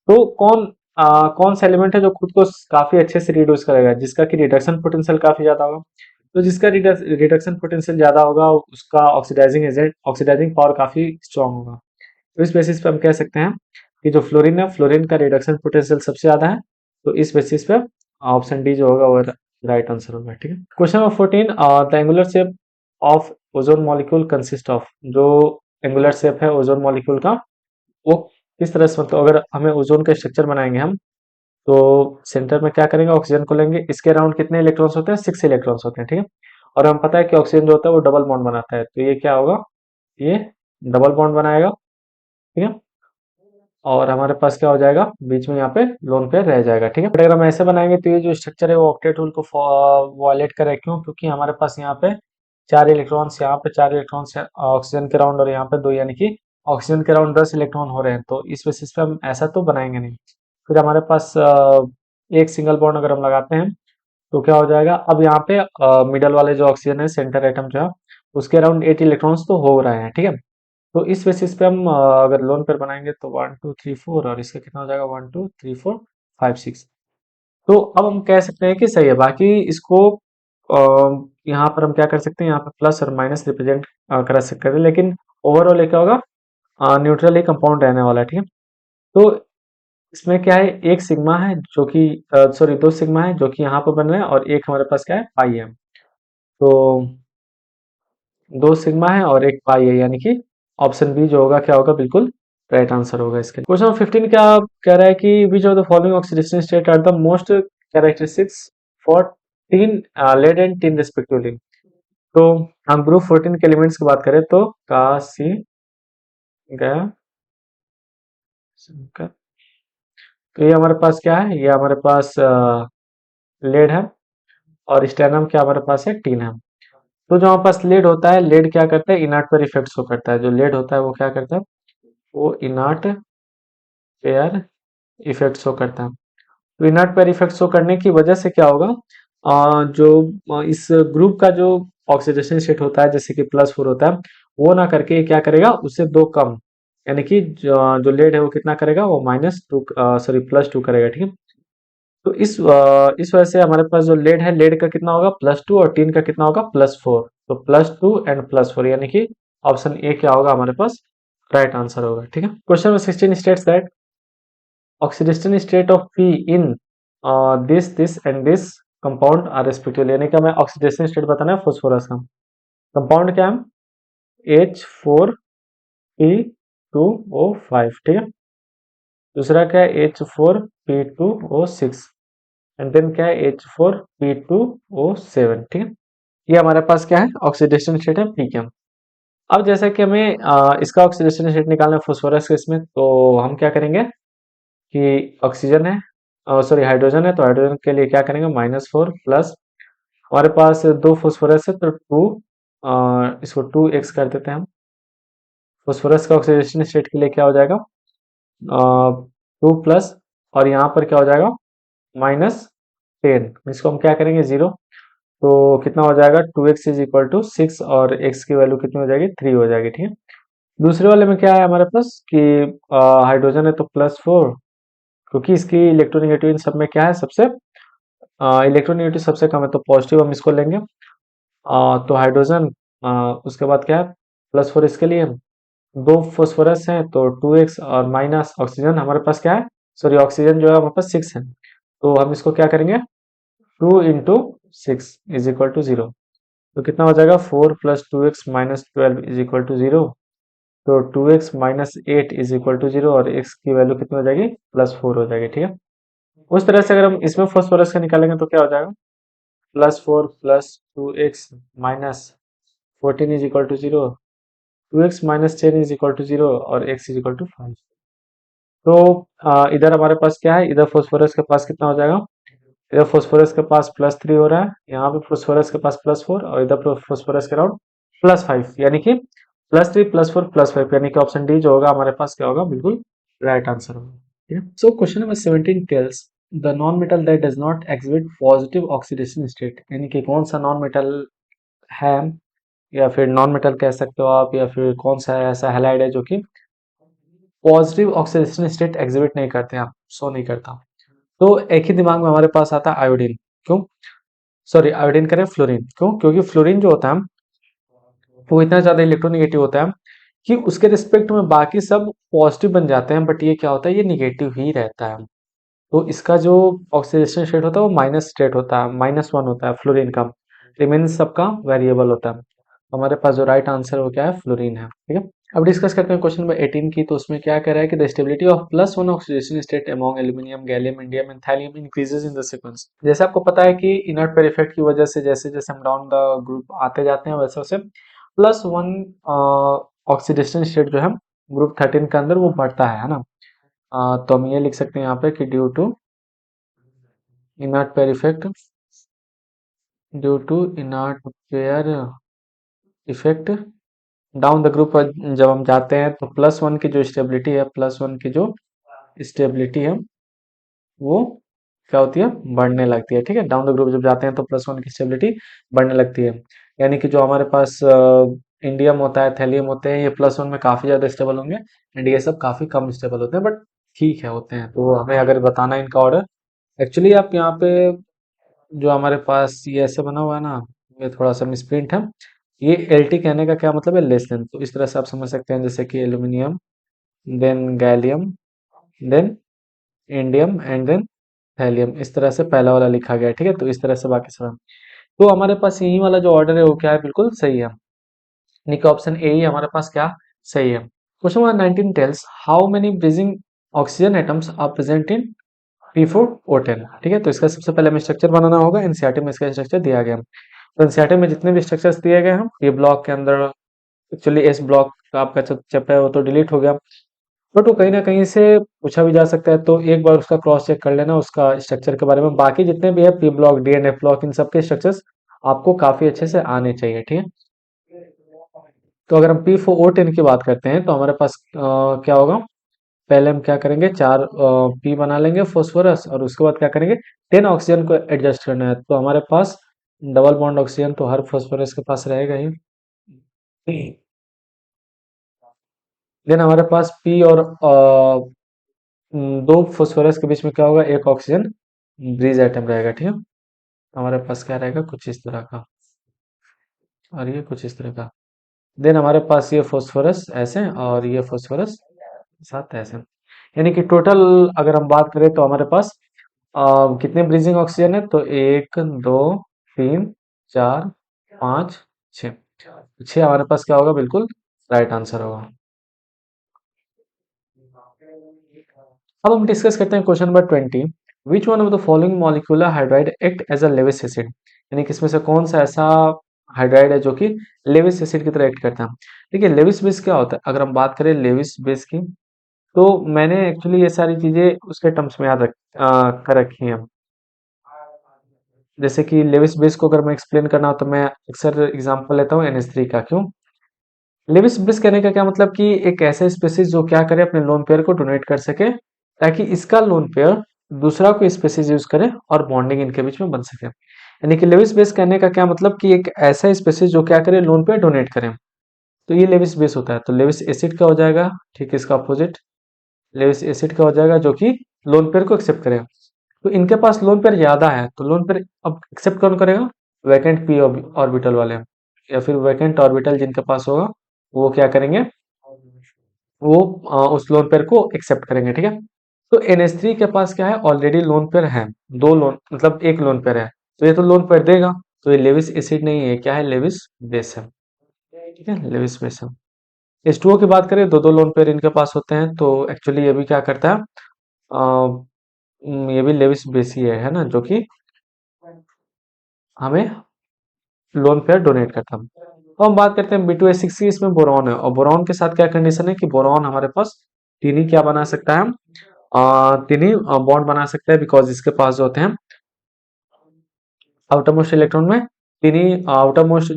तो कौन सा एलिमेंट है जो खुद को काफी अच्छे से रिड्यूस करेगा, जिसका कि रिडक्शन पोटेंशियल काफी ज्यादा होगा। तो जिसका रिडक्शन पोटेंशियल ज्यादा होगा उसका ऑक्सीडाइजिंग पावर काफी स्ट्रांग होगा। तो इस बेसिस पे हम कह सकते हैं कि जो फ्लोरीन है, फ्लोरीन का रिडक्शन पोटेंशियल सबसे ज्यादा है, तो इस बेसिस पे ऑप्शन डी जो होगा वो राइट आंसर होगा। ठीक है, question number 14, the angular shape of ozone molecule consist of, जो एंगुलर शेप है ओजोन मॉलिक्यूल का वो किस तरह से, मतलब अगर हमें ओजोन का स्ट्रक्चर बनाएंगे हम, तो सेंटर में क्या करेंगे, ऑक्सीजन को लेंगे, इसके अराउंड कितने इलेक्ट्रॉन्स होते हैं, 6 इलेक्ट्रॉन्स होते हैं। ठीक है, और हम पता है कि ऑक्सीजन जो होता है वो डबल बॉन्ड बनाता है, तो ये क्या होगा, ये डबल बॉन्ड बनाएगा। ठीक है, और हमारे पास क्या हो जाएगा, बीच में यहाँ पे लोन पेयर रह जाएगा। ठीक है, बट अगर हम ऐसे बनाएंगे तो ये जो स्ट्रक्चर है वो ऑक्टेट रूल को वायलेट करे, क्यों, क्योंकि हमारे पास यहाँ पे 4 इलेक्ट्रॉन्स, यहाँ पे 4 इलेक्ट्रॉन्स ऑक्सीजन के राउंड, और यहाँ पे 2, यानी कि ऑक्सीजन के राउंड 10 इलेक्ट्रॉन हो रहे हैं, तो इस बेसिस पे हम ऐसा तो बनाएंगे नहीं। फिर हमारे पास एक सिंगल बॉन्ड अगर हम लगाते हैं तो क्या हो जाएगा, अब यहाँ पे मिडल वाले जो ऑक्सीजन है, सेंटर एटम जो है, उसके अराउंड 8 इलेक्ट्रॉन्स तो हो रहे हैं। ठीक है, तो इस बेसिस पे हम अगर लोन पेयर बनाएंगे तो 1 2 3 4, और इसका कितना हो जाएगा, 1 2 3 4 5 6। तो अब हम कह सकते हैं कि सही है। बाकी इसको यहाँ पर हम क्या कर सकते हैं, यहाँ पर प्लस और माइनस रिप्रेजेंट कर सकते हैं, लेकिन ओवरऑल क्या होगा, न्यूट्रल ही कंपाउंड रहने वाला है। ठीक है, तो इसमें क्या है, एक सिग्मा है जो कि सॉरी 2 सिग्मा है जो कि यहाँ पर बन रहे हैं, और एक हमारे पास क्या है, पाई है। तो 2 सिग्मा है और एक पाई है, यानी कि ऑप्शन बी जो होगा क्या होगा, बिल्कुल राइट आंसर होगा इसके। क्वेश्चन 15 क्या कह रहा है कि which of the following oxidation state are the most characteristics for tin, lead and tin respectively. तो हम ग्रुप 14 के एलिमेंट्स की बात करें तो का, सी, गया, शंकर। तो ये हमारे पास क्या है, ये हमारे पास लेड है, और स्टेनम क्या हमारे पास है, टीन है। तो जो हमारे पास लेड होता है, लेड क्या करता है, इनर्ट पर इफेक्ट शो करता है। जो लेड होता है वो क्या करता है, वो इनर्ट पेयर इफेक्ट शो करता है। तो इनर्ट पेयर इफेक्ट शो करने की वजह से क्या होगा, जो इस ग्रुप का जो ऑक्सीडेशन स्टेट होता है, जैसे कि +4 होता है, वो ना करके ये क्या करेगा, उससे 2 कम, यानी कि जो लेड है वो कितना करेगा, वो +2 करेगा, ठीक है। तो इस वजह से हमारे पास जो लेड है, लेड का कितना होगा +2 और टीन का कितना होगा +4। तो +2 एंड +4 यानी कि ऑप्शन ए क्या होगा हमारे पास राइट आंसर होगा, ठीक है। Question number 16 states that oxidation state of P in this and this compound are respectively, यानी कि हमें ऑक्सीडेशन स्टेट बताना है फॉस्फोरस का। कंपाउंड क्या है, H4P2O5, ठीक है। दूसरा क्या है, H4P2O6 एंड देन क्या है, H4P2O7, ठीक है। ये हमारे पास क्या है, ऑक्सीडेशन स्टेट है पी के। अब जैसा कि हमें इसका ऑक्सीडेशन स्टेट निकालना है फास्फोरस के इसमें, तो हम क्या करेंगे कि ऑक्सीजन है, सॉरी हाइड्रोजन है, तो हाइड्रोजन के लिए क्या करेंगे -4 प्लस, हमारे पास दो फास्फोरस है तो 2, इसको 2x कर देते हैं हम। फास्फोरस का ऑक्सीडेशन स्टेट के लिए क्या हो जाएगा 2 प्लस, और यहाँ पर क्या हो जाएगा -10, इसको हम क्या करेंगे 0, तो कितना हो जाएगा 2x इज इक्वल टू 6 और x की वैल्यू कितनी हो जाएगी 3 हो जाएगी, ठीक है। दूसरे वाले में क्या है हमारे पास कि हाइड्रोजन है तो +4, क्योंकि इसकी इलेक्ट्रोनेगेटिव इन सब में क्या है सबसे इलेक्ट्रोनेगेटिव सबसे कम है, तो पॉजिटिव हम इसको लेंगे। तो हाइड्रोजन, उसके बाद क्या है +4 इसके लिए, दो फॉस्फोरस हैं तो 2x और माइनस ऑक्सीजन हमारे पास क्या है, सॉरी ऑक्सीजन जो है हमारे पास 6 है, तो हम इसको क्या करेंगे 2 × 6 इज इक्वल टू 0, तो कितना हो जाएगा 4 + 2x - 12 इज इक्वल टू 0, तो 2x - 8 इज इक्वल टू 0 और x की वैल्यू कितनी हो जाएगी +4 हो जाएगी, ठीक है। उस तरह से अगर हम इसमें फॉस्फोरस का निकालेंगे तो क्या हो जाएगा +4 + 2x - 14 is equal to 0, 2x - 10 is equal to 0 और x इज इक्वल टू 5। तो इधर हमारे पास क्या है, इधर फॉस्फोरस के पास कितना हो जाएगा, इधर फॉस्फोरस के पास +3 हो रहा है, यहाँ पे फॉस्फोरस के पास +4 और इधर फॉस्फोरस के अराउंड +5, यानी कि +3 +4 +5, यानी कि ऑप्शन डी जो होगा हमारे पास क्या होगा बिल्कुल राइट आंसर होगा, ठीक है। So question number 17 tells the non metal that does not exhibit positive oxidation state, यानी कि कौन सा नॉन मेटल है, या फिर नॉन मेटल कह सकते हो आप, या फिर कौन सा ऐसा हैलाइड है जो कि पॉजिटिव ऑक्सीडेशन स्टेट एग्जिबिट नहीं करते हैं, शो नहीं करता। तो एक ही दिमाग में हमारे पास आता है आयोडीन, क्यों, सॉरी आयोडीन करें फ्लोरीन, क्यों, क्योंकि फ्लोरीन जो होता है वो इतना ज्यादा इलेक्ट्रोनिगेटिव होता है कि उसके रिस्पेक्ट में बाकी सब पॉजिटिव बन जाते हैं, बट ये क्या होता है ये निगेटिव ही रहता है। तो इसका जो ऑक्सीडेशन स्टेट होता है वो माइनस स्टेट होता है, -1 होता है फ्लोरीन का, रिमेन सबका वेरिएबल होता है। हमारे पास जो राइट आंसर वो क्या है फ्लोरीन है, ठीक है। अब डिस्कस करते हैं क्वेश्चन नंबर 18 की, तो उसमें क्या कह रहा है कि the stability of +1 oxidation state among aluminium, gallium, indium and thallium increases in the sequence. जैसे आपको पता है कि इनर्ट पेयर इफेक्ट की वजह से जैसे जैसे हम डाउन द ग्रुप आते जाते हैं वैसे वैसे +1 ऑक्सीडेशन स्टेट जो है ग्रुप 13 के अंदर वो बढ़ता है ना। तो हम ये लिख सकते हैं यहाँ पे कि inert pair effect due to inert pair effect down the group, जब हम जाते हैं तो +1 की जो स्टेबिलिटी है, +1 की जो स्टेबिलिटी है वो क्या होती है बढ़ने लगती है, ठीक है। डाउन द ग्रुप जब जाते हैं तो +1 की स्टेबिलिटी बढ़ने लगती है, यानी कि जो हमारे पास इंडियम होता है, थैलियम होते हैं, ये +1 में काफी ज्यादा स्टेबल होंगे एंड ये सब काफी कम स्टेबल होते हैं, बट ठीक है होते हैं। तो हमें अगर बताना है इनका ऑर्डर, एक्चुअली आप यहाँ पे जो हमारे पास ये ऐसे बना हुआ है ना, ये थोड़ा सा मिसप्रिंट है, ये LT कहने का क्या मतलब है लेस देन, तो इस तरह से आप समझ सकते हैं जैसे कि aluminium, then gallium, then indium and then thallium, इस तरह से पहला वाला लिखा गया है, ठीक है। तो इस तरह से बाकी सब, तो हमारे पास यही वाला जो ऑर्डर है वो क्या है बिल्कुल सही है, यानी कि ऑप्शन ए ही हमारे पास क्या सही है। Question number 19 tells how many bridging oxygen atoms are present in P4O10, ठीक है। तो इसका सबसे पहले हमें स्ट्रक्चर बनाना होगा, एनसीईआरटी में इसका स्ट्रक्चर दिया गया है। तो एनसीईआरटी में जितने भी स्ट्रक्चर्स दिए गए हैं ये ब्लॉक के अंदर, एक्चुअली एस ब्लॉक का आपका चैप्टर है वो तो डिलीट हो गया, बट वो कहीं ना कहीं से पूछा भी जा सकता है, तो एक बार उसका क्रॉस चेक कर लेना उसका स्ट्रक्चर के बारे में। बाकी जितने भी है पी ब्लॉक, डीएनएफ ब्लॉक, इन सब के स्ट्रक्चर्स आपको काफी अच्छे से आने चाहिए, ठीक है। तो अगर हम P4O10 की बात करते हैं तो हमारे पास क्या होगा, पहले हम क्या करेंगे 4 पी बना लेंगे फॉस्फोरस, और उसके बाद क्या करेंगे 10 ऑक्सीजन को एडजस्ट करना है, तो हमारे पास डबल बॉन्ड ऑक्सीजन तो हर फॉस्फोरस के पास रहेगा ही। देन हमारे पास पी और दो फॉस्फोरस के बीच में क्या होगा, एक ऑक्सीजन ब्रिज एटम रहेगा, ठीक है। हमारे पास क्या रहेगा, कुछ इस तरह का, और ये कुछ इस तरह का। देन हमारे पास ये फॉस्फोरस ऐसे और ये फॉस्फोरस साथ ऐसे, यानी कि टोटल अगर हम बात करें तो हमारे पास कितने ब्रीजिंग ऑक्सीजन है, तो एक, दो, तीन, चार, पाँच, छ। छः हमारे पास क्या होगा, बिल्कुल राइट आंसर होगा। अब हम डिस्कस करते हैं question number 20। Which one of the following molecular hydride act as a Lewis acid, यानी कि इसमें से कौन सा ऐसा हाइड्राइड है जो कि लेविस एसिड की तरह एक्ट करता है। देखिए लेविस बेस क्या होता है, अगर हम बात करें लेविस बेस की, तो मैंने एक्चुअली ये सारी चीजें उसके टर्म्स में कर रखी हैं। जैसे कि लेविस बेस को अगर मैं एक्सप्लेन करना हो तो मैं अक्सर एग्जांपल लेता हूँ NH3 का। क्यों, लेविस बेस कहने का क्या मतलब कि एक ऐसा स्पेसीज जो क्या करे, अपने लोन पेयर को डोनेट कर सके, ताकि इसका लोन पेयर दूसरा कोई स्पेसीज यूज करे और बॉन्डिंग इनके बीच में बन सके। यानी कि लेविस बेस कहने का क्या मतलब कि एक ऐसा स्पेसीज जो क्या करे, लोन पेयर डोनेट करे, तो ये लेविस बेस होता है। तो लेविस एसिड का हो जाएगा, ठीक है, इसका अपोजिट लेविस एसिड का हो जाएगा जो कि लोन पेयर को एक्सेप्ट करेगा। तो इनके पास लोन पेयर ज्यादा है, तो लोन पेयर अब एक्सेप्ट कौन करेगा, वैकेंट पी ऑर्बिटल वाले, या फिर वैकेंट ऑर्बिटल जिनके पास होगा वो क्या करेंगे, वो उस लोन पेयर को एक्सेप्ट करेंगे, ठीक है। तो NH3 के पास क्या है, ऑलरेडी लोन पेयर है, दो लोन मतलब एक लोन पेयर है, तो ये तो लोन पेयर देगा। तो ये लेविस एसिड नहीं है, क्या है, लेविस बेस है, ठीक है, लेविस बेस है। H2O की बात करें, दो दो लोन पेयर इनके पास होते हैं, तो एक्चुअली ये भी क्या करता है, ये भी लेविस बेस ही है ना, जो कि हमें लोन पेयर डोनेट करता है। तो हम बात करते हैं B2H6 की, इसमें बोरॉन है, और बोरॉन के साथ क्या कंडीशन है कि बोरॉन हमारे पास तीन ही क्या बना सकता है, तीन ही बॉन्ड बना सकता है, बिकॉज इसके पास जो होते हैं आउटर मोस्ट इलेक्ट्रॉन में तीन ही, आउटर मोस्ट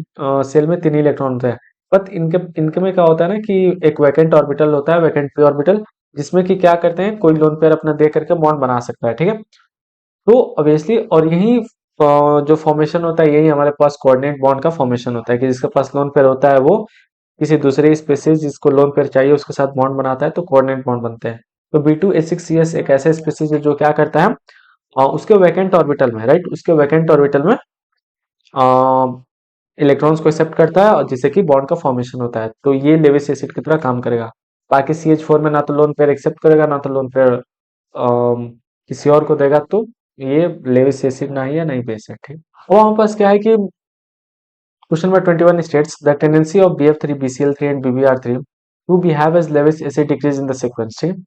सेल में तीन ही इलेक्ट्रॉन होते हैं। बट इनके इनके में क्या होता है ना कि एक वैकेंट ऑर्बिटल होता है, वैकेंट पी ऑर्बिटल, जिसमें कि क्या करते हैं, कोई लोन पेयर अपना दे करके बॉन्ड बना सकता है, ठीक है। तो ऑब्वियसली, और यही जो फॉर्मेशन होता है, यही हमारे पास कोऑर्डिनेट बॉन्ड का फॉर्मेशन होता है, कि जिसके पास लोन पेयर होता है वो किसी दूसरे स्पेसीज जिसको लोन पेयर चाहिए उसके साथ बॉन्ड बनाता है, तो कोऑर्डिनेट बॉन्ड बनते हैं। तो B2H6CS एक ऐसा स्पेसीज है जो क्या करता है, उसके वैकेंट ऑर्बिटल में, राइट, उसके वैकेंट ऑर्बिटल में इलेक्ट्रॉन्स को एक्सेप्ट करता है, और जिससे कि बॉन्ड का फॉर्मेशन होता है, तो ये लेविस एसिड की तरह काम करेगा। बाकी CH4 में ना तो लोन पेयर एक्सेप्ट करेगा, ना तो लोन पेयर किसी और को देगा, तो ये लेविस एसिड ना ही है, ना ही बेस है, ठीक। और हमारे पास क्या है कि question number 21 states the tendency of BF3 BCl3 and BBr3 to behave as Lewis acid decrease in the sequence, ठीक।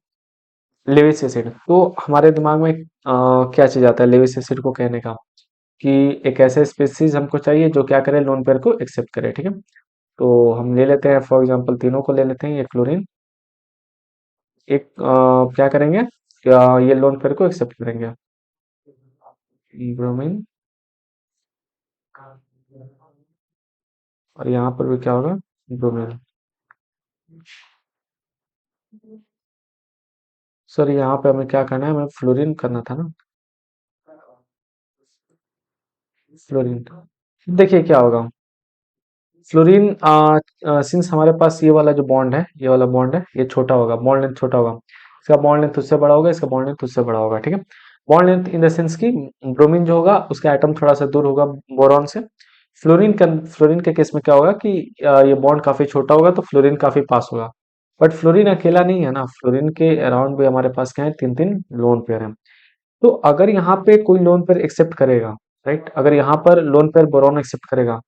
लेविस एसिड, तो हमारे दिमाग में क्या चीज आता है लेविस एसिड को कहने का, कि एक ऐसे स्पेसीज हमको चाहिए जो क्या करे, लोन पेयर को एक्सेप्ट करे, ठीक है। तो हम ले लेते हैं फॉर एग्जांपल, तीनों को ले लेते हैं, ये क्लोरीन, एक क्या करेंगे, ये लोन पेयर को एक्सेप्ट करेंगे, ब्रोमीन, और यहाँ पर भी क्या होगा, ब्रोमीन। सर यहाँ पे हमें क्या करना है, हमें फ्लोरीन करना था ना, फ्लोरीन। देखिए क्या होगा, फ्लोरीन, सिंस हमारे पास ये वाला जो बॉन्ड है, ये वाला बॉन्ड है, ये छोटा होगा, बॉन्ड लेंथ छोटा होगा, इसका बॉन्ड लेंथ उससे बड़ा होगा, इसका बॉन्ड लेंथ उससे बड़ा होगा, ठीक है। Bond length in the sense कि ब्रोमीन जो होगा उसका एटम थोड़ा सा दूर होगा बोरॉन से। फ्लोरीन के केस में क्या होगा कि ये बॉन्ड काफी छोटा होगा, तो फ्लोरीन काफी पास होगा। बट फ्लोरीन अकेला नहीं है ना, फ्लोरीन के अराउंड भी हमारे पास क्या है, तीन तीन लोन पेयर है। तो अगर यहाँ पे कोई लोन पेयर एक्सेप्ट करेगा, राइट, अगर यहाँ पर लोन पेयर बोरॉन एक्सेप्ट करेगा,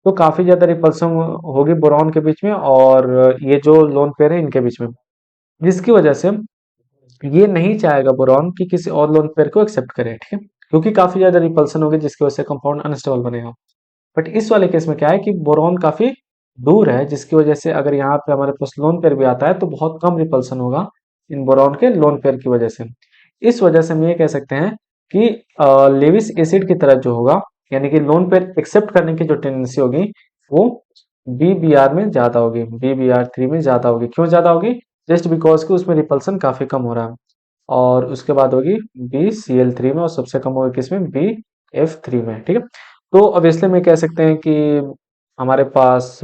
तो काफी ज्यादा रिपल्सन होगी बोरॉन के बीच में और ये जो लोन पेयर है इनके बीच में, जिसकी वजह से ये नहीं चाहेगा बोरॉन कि किसी और लोन पेयर को एक्सेप्ट करे, ठीक है, क्योंकि काफी ज्यादा रिपल्सन होगी, जिसकी वजह से कंपाउंड अनस्टेबल बनेगा। बट इस वाले केस में क्या है कि बोरॉन काफी दूर है, जिसकी वजह से अगर यहाँ पे हमारे पास लोन पेयर भी आता है तो बहुत कम रिपल्सन होगा इन बोरॉन के लोन पेयर की वजह से। इस वजह से हम ये कह सकते हैं कि लेविस एसिड की तरह जो होगा, यानी कि लोन पेयर एक्सेप्ट करने की जो टेंडेंसी होगी वो BBr में ज्यादा होगी, BBr3 में ज्यादा होगी। क्यों ज्यादा होगी, जस्ट बिकॉज कि उसमें रिपल्सन काफी कम हो रहा है। और उसके बाद होगी BCl3 में, और सबसे कम होगी किसमें, BF3 में, ठीक है। तो ऑब्वियसली में कह सकते हैं कि हमारे पास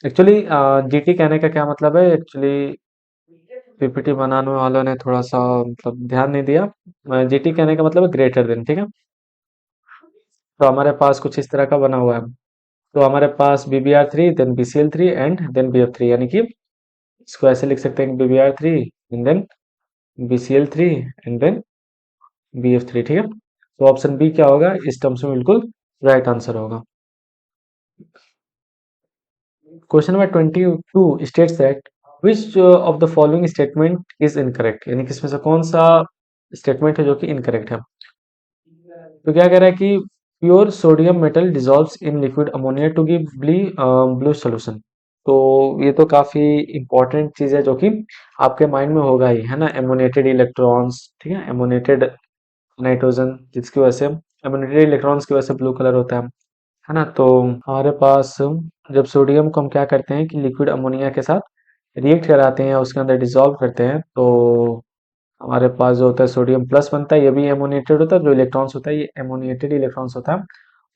एक्चुअली जीटी कहने का क्या मतलब है, एक्चुअली पीपीटी बनाने वालों ने थोड़ा सा मतलब ध्यान नहीं दिया। जीटी कहने का मतलब है ग्रेटर देन, ठीक है। तो हमारे पास कुछ इस तरह का बना हुआ है। तो हमारे पास BBR3 then BCL3 and then BF3, यानी कि इसको ऐसे लिख सकते हैं BBR3 and then BCL3 and then BF3, ठीक है। तो ऑप्शन बी क्या होगा इस टर्म्स में, बिल्कुल राइट आंसर होगा। Question number 22 states that which of the following statement is incorrect, यानी कि इसमें से कौन सा स्टेटमेंट है जो कि इनकरेक्ट है। तो क्या कह रहा है कि pure sodium metal dissolves in liquid ammonia to give blue solution. तो ये तो काफी इंपॉर्टेंट चीज है जो कि आपके माइंड में होगा ही, है ना। एमोनेटेड इलेक्ट्रॉन्स, ठीक है, एमोनेटेड नाइट्रोजन, जिसकी वजह से एमोनेटेड इलेक्ट्रॉन्स की वजह से ब्लू कलर होता है ना। तो हमारे पास जब सोडियम को हम क्या करते हैं कि लिक्विड अमोनिया के साथ रिएक्ट कराते हैं या उसके अंदर डिसॉल्व करते हैं, तो हमारे पास जो होता है सोडियम प्लस बनता है, ये भी एमोनिएटेड होता है। जो इलेक्ट्रॉन्स होता है ये एमोनिएटेड इलेक्ट्रॉन्स होता है,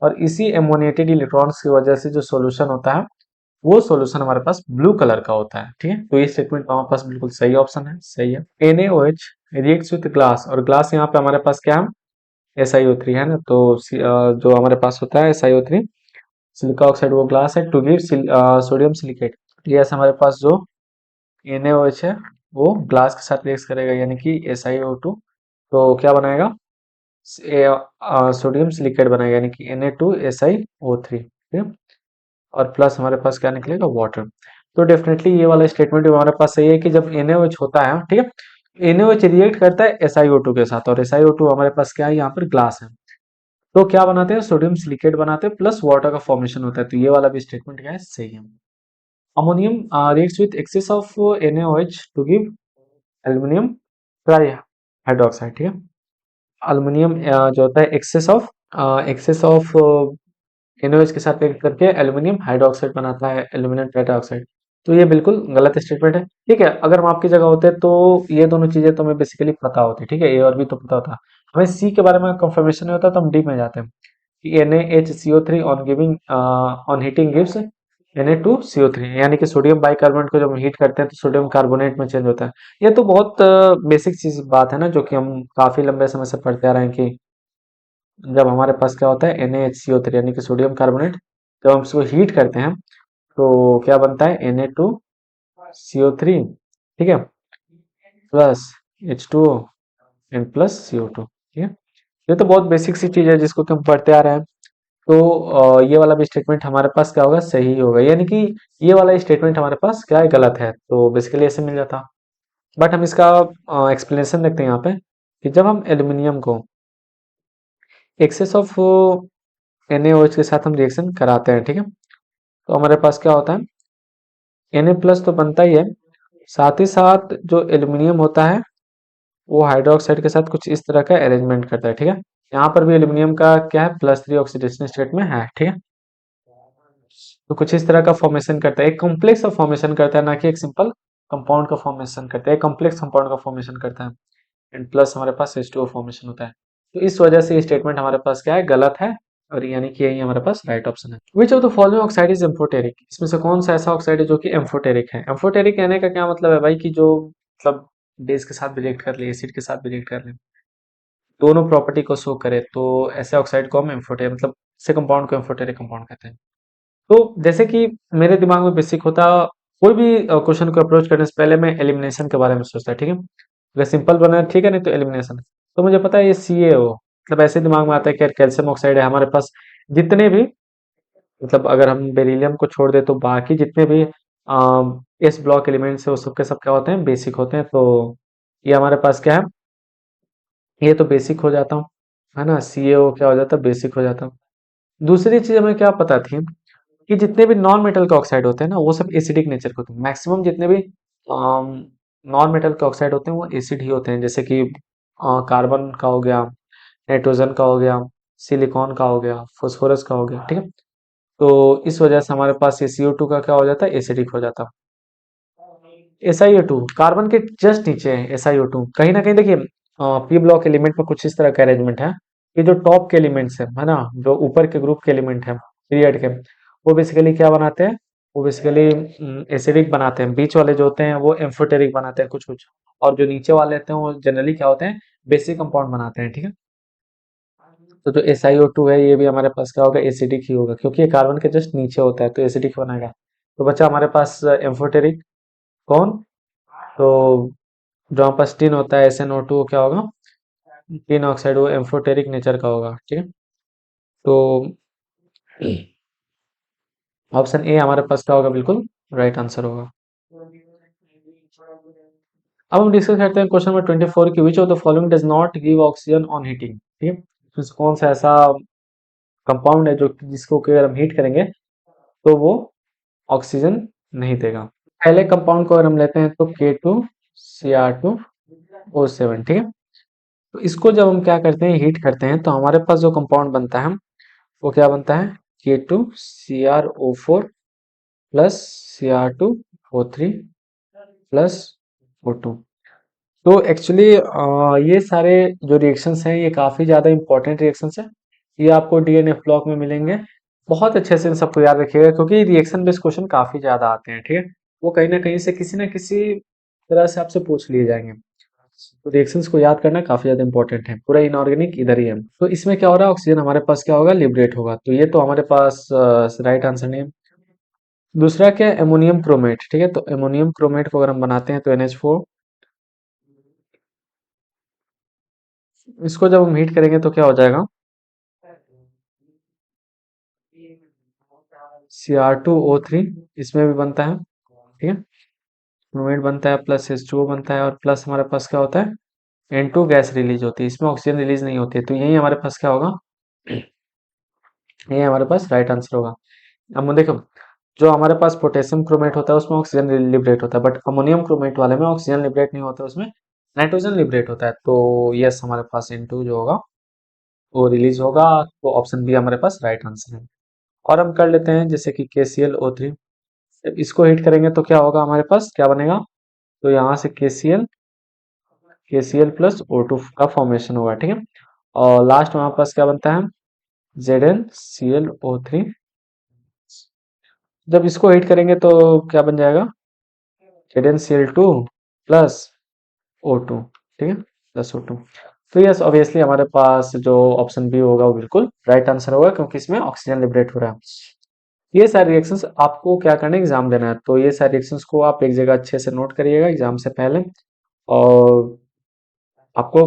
और इसी एमोनिएटेड इलेक्ट्रॉन्स की वजह से जो सॉल्यूशन होता है वो सॉल्यूशन हमारे पास ब्लू कलर का होता है, ठीक है। तो ये स्टेटमेंट हमारे पास बिल्कुल सही ऑप्शन है, सही है। NaOH रिएक्ट्स विद ग्लास, और ग्लास यहाँ पे हमारे पास क्या है, SiO3 है ना। तो जो हमारे पास होता है SiO3 सिलिका ऑक्साइड, वो ग्लास है, to give sodium silicate. Yes, हमारे पास जो NaOH है वो ग्लास के साथ रिएक्ट करेगा, यानी कि SiO2, तो क्या बनाएगा, सोडियम सिलिकेट बनाएगा, यानी कि Na2SiO3, ठीक है। और प्लस हमारे पास क्या निकलेगा, वाटर। तो डेफिनेटली ये वाला स्टेटमेंट भी हमारे पास सही है कि जब NaOH होता है, ठीक है, NaOH रिएक्ट करता है SiO2 के साथ, और SiO2 हमारे पास क्या है, यहाँ पर ग्लास है। तो क्या बनाते हैं, सोडियम सिलिकेट बनाते हैं, प्लस वाटर का फॉर्मेशन होता है। तो ये वाला भी स्टेटमेंट क्या है, सही है। Ammonium reacts with excess of NaOH to give aluminium try hydroxide, ठीक है। अल्युमिनियम जो होता है एक्सेस ऑफ NaOH के साथ रिएक्ट करके एल्यूमिनियम हाइड्रोक्साइड बनाता है, एल्यूमिनियम टेट्राऑक्साइड। तो ये बिल्कुल गलत स्टेटमेंट है, ठीक है। अगर हम आपकी जगह होते तो ये दोनों चीजें तो हमें बेसिकली पता होती, ठीक है, ए और बी तो पता होता। हमें सी के बारे में कंफर्मेशन नहीं होता तो हम डी में जाते हैं कि NaHCO3 on giving on heating gives Na2CO3, यानी कि सोडियम बाइकार्बोनेट को जब हम हीट करते हैं तो सोडियम कार्बोनेट में चेंज होता है। ये तो बहुत बेसिक चीज बात है ना, जो कि हम काफी लंबे समय से पढ़ते आ रहे हैं कि जब हमारे पास क्या होता है NaHCO3, यानी कि सोडियम कार्बोनेट, जब हम इसको हीट करते हैं तो क्या बनता है Na2CO3, ठीक है, plus H2O and plus CO2, ठीक है। ये तो बहुत बेसिक सी चीज है जिसको कि हम पढ़ते आ रहे हैं। तो ये वाला भी स्टेटमेंट हमारे पास क्या होगा, सही होगा, यानी कि ये वाला स्टेटमेंट हमारे पास क्या है, गलत है। तो बेसिकली ऐसे मिल जाता। बट हम इसका एक्सप्लेनेशन देखते हैं यहाँ पे कि जब हम एल्यूमिनियम को एक्सेस ऑफ NaOH के साथ हम रिएक्शन कराते हैं, ठीक है, तो हमारे पास क्या होता है, Na प्लस तो बनता ही है, साथ ही साथ जो एल्यूमिनियम होता है वो हाइड्रोक्साइड के साथ कुछ इस तरह का अरेंजमेंट करता है, ठीक है। यहाँ पर भी एल्यूमिनियम का क्या है, +3 ऑक्सीडेशन स्टेट में है, ठीक है। तो कुछ इस तरह का फॉर्मेशन करता है, एक कॉम्प्लेक्स का फॉर्मेशन करता है, ना कि एक सिंपल कंपाउंड का फॉर्मेशन करता है, एक कॉम्प्लेक्स कंपाउंड का फॉर्मेशन करता है, एंड प्लस हमारे पास H2O फॉर्मेशन होता है। तो इस वजह से ये स्टेटमेंट हमारे पास क्या है, गलत है, और यानी कि यही हमारे पास राइट ऑप्शन है। विच of the following oxide is amphoteric, इसमें से कौन सा ऐसा ऑक्साइड है जो कि एम्फोटेरिक है। एम्फोटेरिक कहने का क्या मतलब है भाई, कि जो मतलब बेस के साथ भी रिएक्ट कर ले, एसिड के साथ भी रिएक्ट कर ले, दोनों प्रॉपर्टी को शो करे, तो ऐसे ऑक्साइड को हम एम्फोटेरिक मतलब ऐसे कंपाउंड को एम्फोटेरिक कंपाउंड कहते हैं। तो जैसे कि मेरे दिमाग में बेसिक होता, कोई भी क्वेश्चन को अप्रोच करने से पहले मैं एलिमिनेशन के बारे में सोचता, ठीक है। अगर सिंपल बना है ठीक है, नहीं तो एलिमिनेशन। तो मुझे पता है ये CaO, मतलब ऐसे दिमाग में आता है कि यार कैल्शियम ऑक्साइड है हमारे पास, जितने भी मतलब अगर हम बेरिलियम को छोड़ दे तो बाकी जितने भी एस ब्लॉक एलिमेंट्स है वो सब के सब क्या होते हैं, बेसिक होते हैं। तो ये हमारे पास क्या है, ये तो बेसिक हो जाता हूँ, है ना। CaO क्या हो जाता है, बेसिक हो जाता हूँ। दूसरी चीज हमें क्या पता थी कि जितने भी नॉन मेटल के ऑक्साइड होते हैं ना वो सब एसिडिक नेचर के होते हैं। मैक्सिमम जितने भी नॉन मेटल के ऑक्साइड होते हैं वो एसिड ही होते हैं, जैसे कि कार्बन का हो गया, नाइट्रोजन का हो गया, सिलिकॉन का हो गया, फास्फोरस का हो गया, ठीक है। तो इस वजह से हमारे पास ये CO2 का क्या हो जाता है, एसिडिक हो जाता है। SiO2 कार्बन के जस्ट नीचे है, SiO2 कहीं ना कहीं देखिए पी ब्लॉक एलिमेंट में कुछ इस तरह का अरेंजमेंट है कि जो टॉप के एलिमेंट्स है ना, जो ऊपर के ग्रुप के एलिमेंट है पीरियड के, वो बेसिकली क्या बनाते हैं, वो बेसिकली एसिडिक बनाते हैं, बीच वाले जो होते हैं वो एम्फोटेरिक बनाते हैं कुछ कुछ, और जो नीचे वाले होते हैं वो जनरली क्या होते हैं, बेसिक कंपाउंड बनाते हैं, ठीक है। तो जो SiO2 है ये भी हमारे पास क्या होगा, एसिडिक ही होगा, क्योंकि ये कार्बन के जस्ट नीचे होता है तो एसिडिक बनाएगा। तो बच्चा हमारे पास एम्फोटेरिक कौन, तो जो हमारे पास टिन होता है SnO2 वो क्या होगा, टिन ऑक्साइड, वो एम्फोटेरिक नेचर का होगा, ठीक है। तो ऑप्शन ए हमारे पास क्या होगा, बिल्कुल राइट आंसर होगा। अब हम डिस्कस करते हैं क्वेश्चन नंबर 24 की, विच of the following does not give oxygen on heating, ठीक है। तो कौन सा ऐसा कंपाउंड है जो जिसको कि अगर हम हीट करेंगे तो वो ऑक्सीजन नहीं देगा। पहले कंपाउंड को अगर हम लेते हैं तो K2Cr2O7, ठीक है। तो इसको जब हम क्या करते हैं, हीट करते हैं, तो हमारे पास जो कंपाउंड बनता है वो क्या बनता है, K2Cr O4 plus Cr2O3 plus O2। तो एक्चुअली ये सारे जो रिएक्शंस हैं ये काफ़ी ज़्यादा इंपॉर्टेंट रिएक्शंस हैं। ये आपको डीएनएफ ब्लॉक में मिलेंगे। बहुत अच्छे से इन सबको याद रखिएगा, क्योंकि रिएक्शन बेस्ड क्वेश्चन काफ़ी ज़्यादा आते हैं, ठीक है। वो कहीं ना कहीं से किसी ना किसी तरह से आपसे पूछ लिए जाएंगे। तो रिएक्शंस को याद करना काफ़ी ज़्यादा इंपॉर्टेंट है। पूरा इनऑर्गेनिक इधर ही है। तो इसमें क्या हो रहा है, ऑक्सीजन हमारे पास क्या होगा, लिबरेट होगा। तो ये तो हमारे पास राइट आंसर नहीं है। दूसरा क्या है, एमोनियम क्रोमेट, ठीक है। तो एमोनियम क्रोमेट को अगर हम बनाते हैं तो NH4, इसको जब हम हीट करेंगे तो क्या हो जाएगा, Cr2O3, इसमें भी बनता है, ठीक है। क्रोमेट बनता है प्लस H2O बनता है, और प्लस हमारे पास क्या होता है, N2 गैस रिलीज होती है, इसमें ऑक्सीजन रिलीज नहीं होती है। तो यही हमारे पास क्या होगा, यही हमारे पास राइट आंसर होगा। अब देखो, जो हमारे पास पोटेशियम क्रोमेट होता है उसमें ऑक्सीजन लिबरेट होता है, बट अमोनियम क्रोमेट वाले में ऑक्सीजन लिबरेट नहीं होता, उसमें नाइट्रोजन लिबरेट होता है। तो यस, हमारे पास N2 जो होगा वो रिलीज होगा। तो ऑप्शन बी हमारे पास राइट आंसर है। और हम कर लेते हैं जैसे कि KClO3, इसको हीट करेंगे तो क्या होगा, हमारे पास क्या बनेगा, तो यहाँ से KCl प्लस O2 का फॉर्मेशन होगा, ठीक है। और लास्ट में हमारे पास क्या बनता है, ZnClO3। जब इसको हीट करेंगे तो क्या बन जाएगा, ZnCl2 प्लस O2, ठीक है, प्लस O2। तो यस, ऑब्वियसली हमारे पास जो ऑप्शन बी होगा वो बिल्कुल राइट आंसर होगा, क्योंकि इसमें ऑक्सीजन लिबरेट हो रहा है। ये सारे रिएक्शंस आपको क्या करना है, एग्जाम देना है। तो ये सारे रिएक्शंस को आप एक जगह अच्छे से नोट करिएगा एग्जाम से पहले, और आपको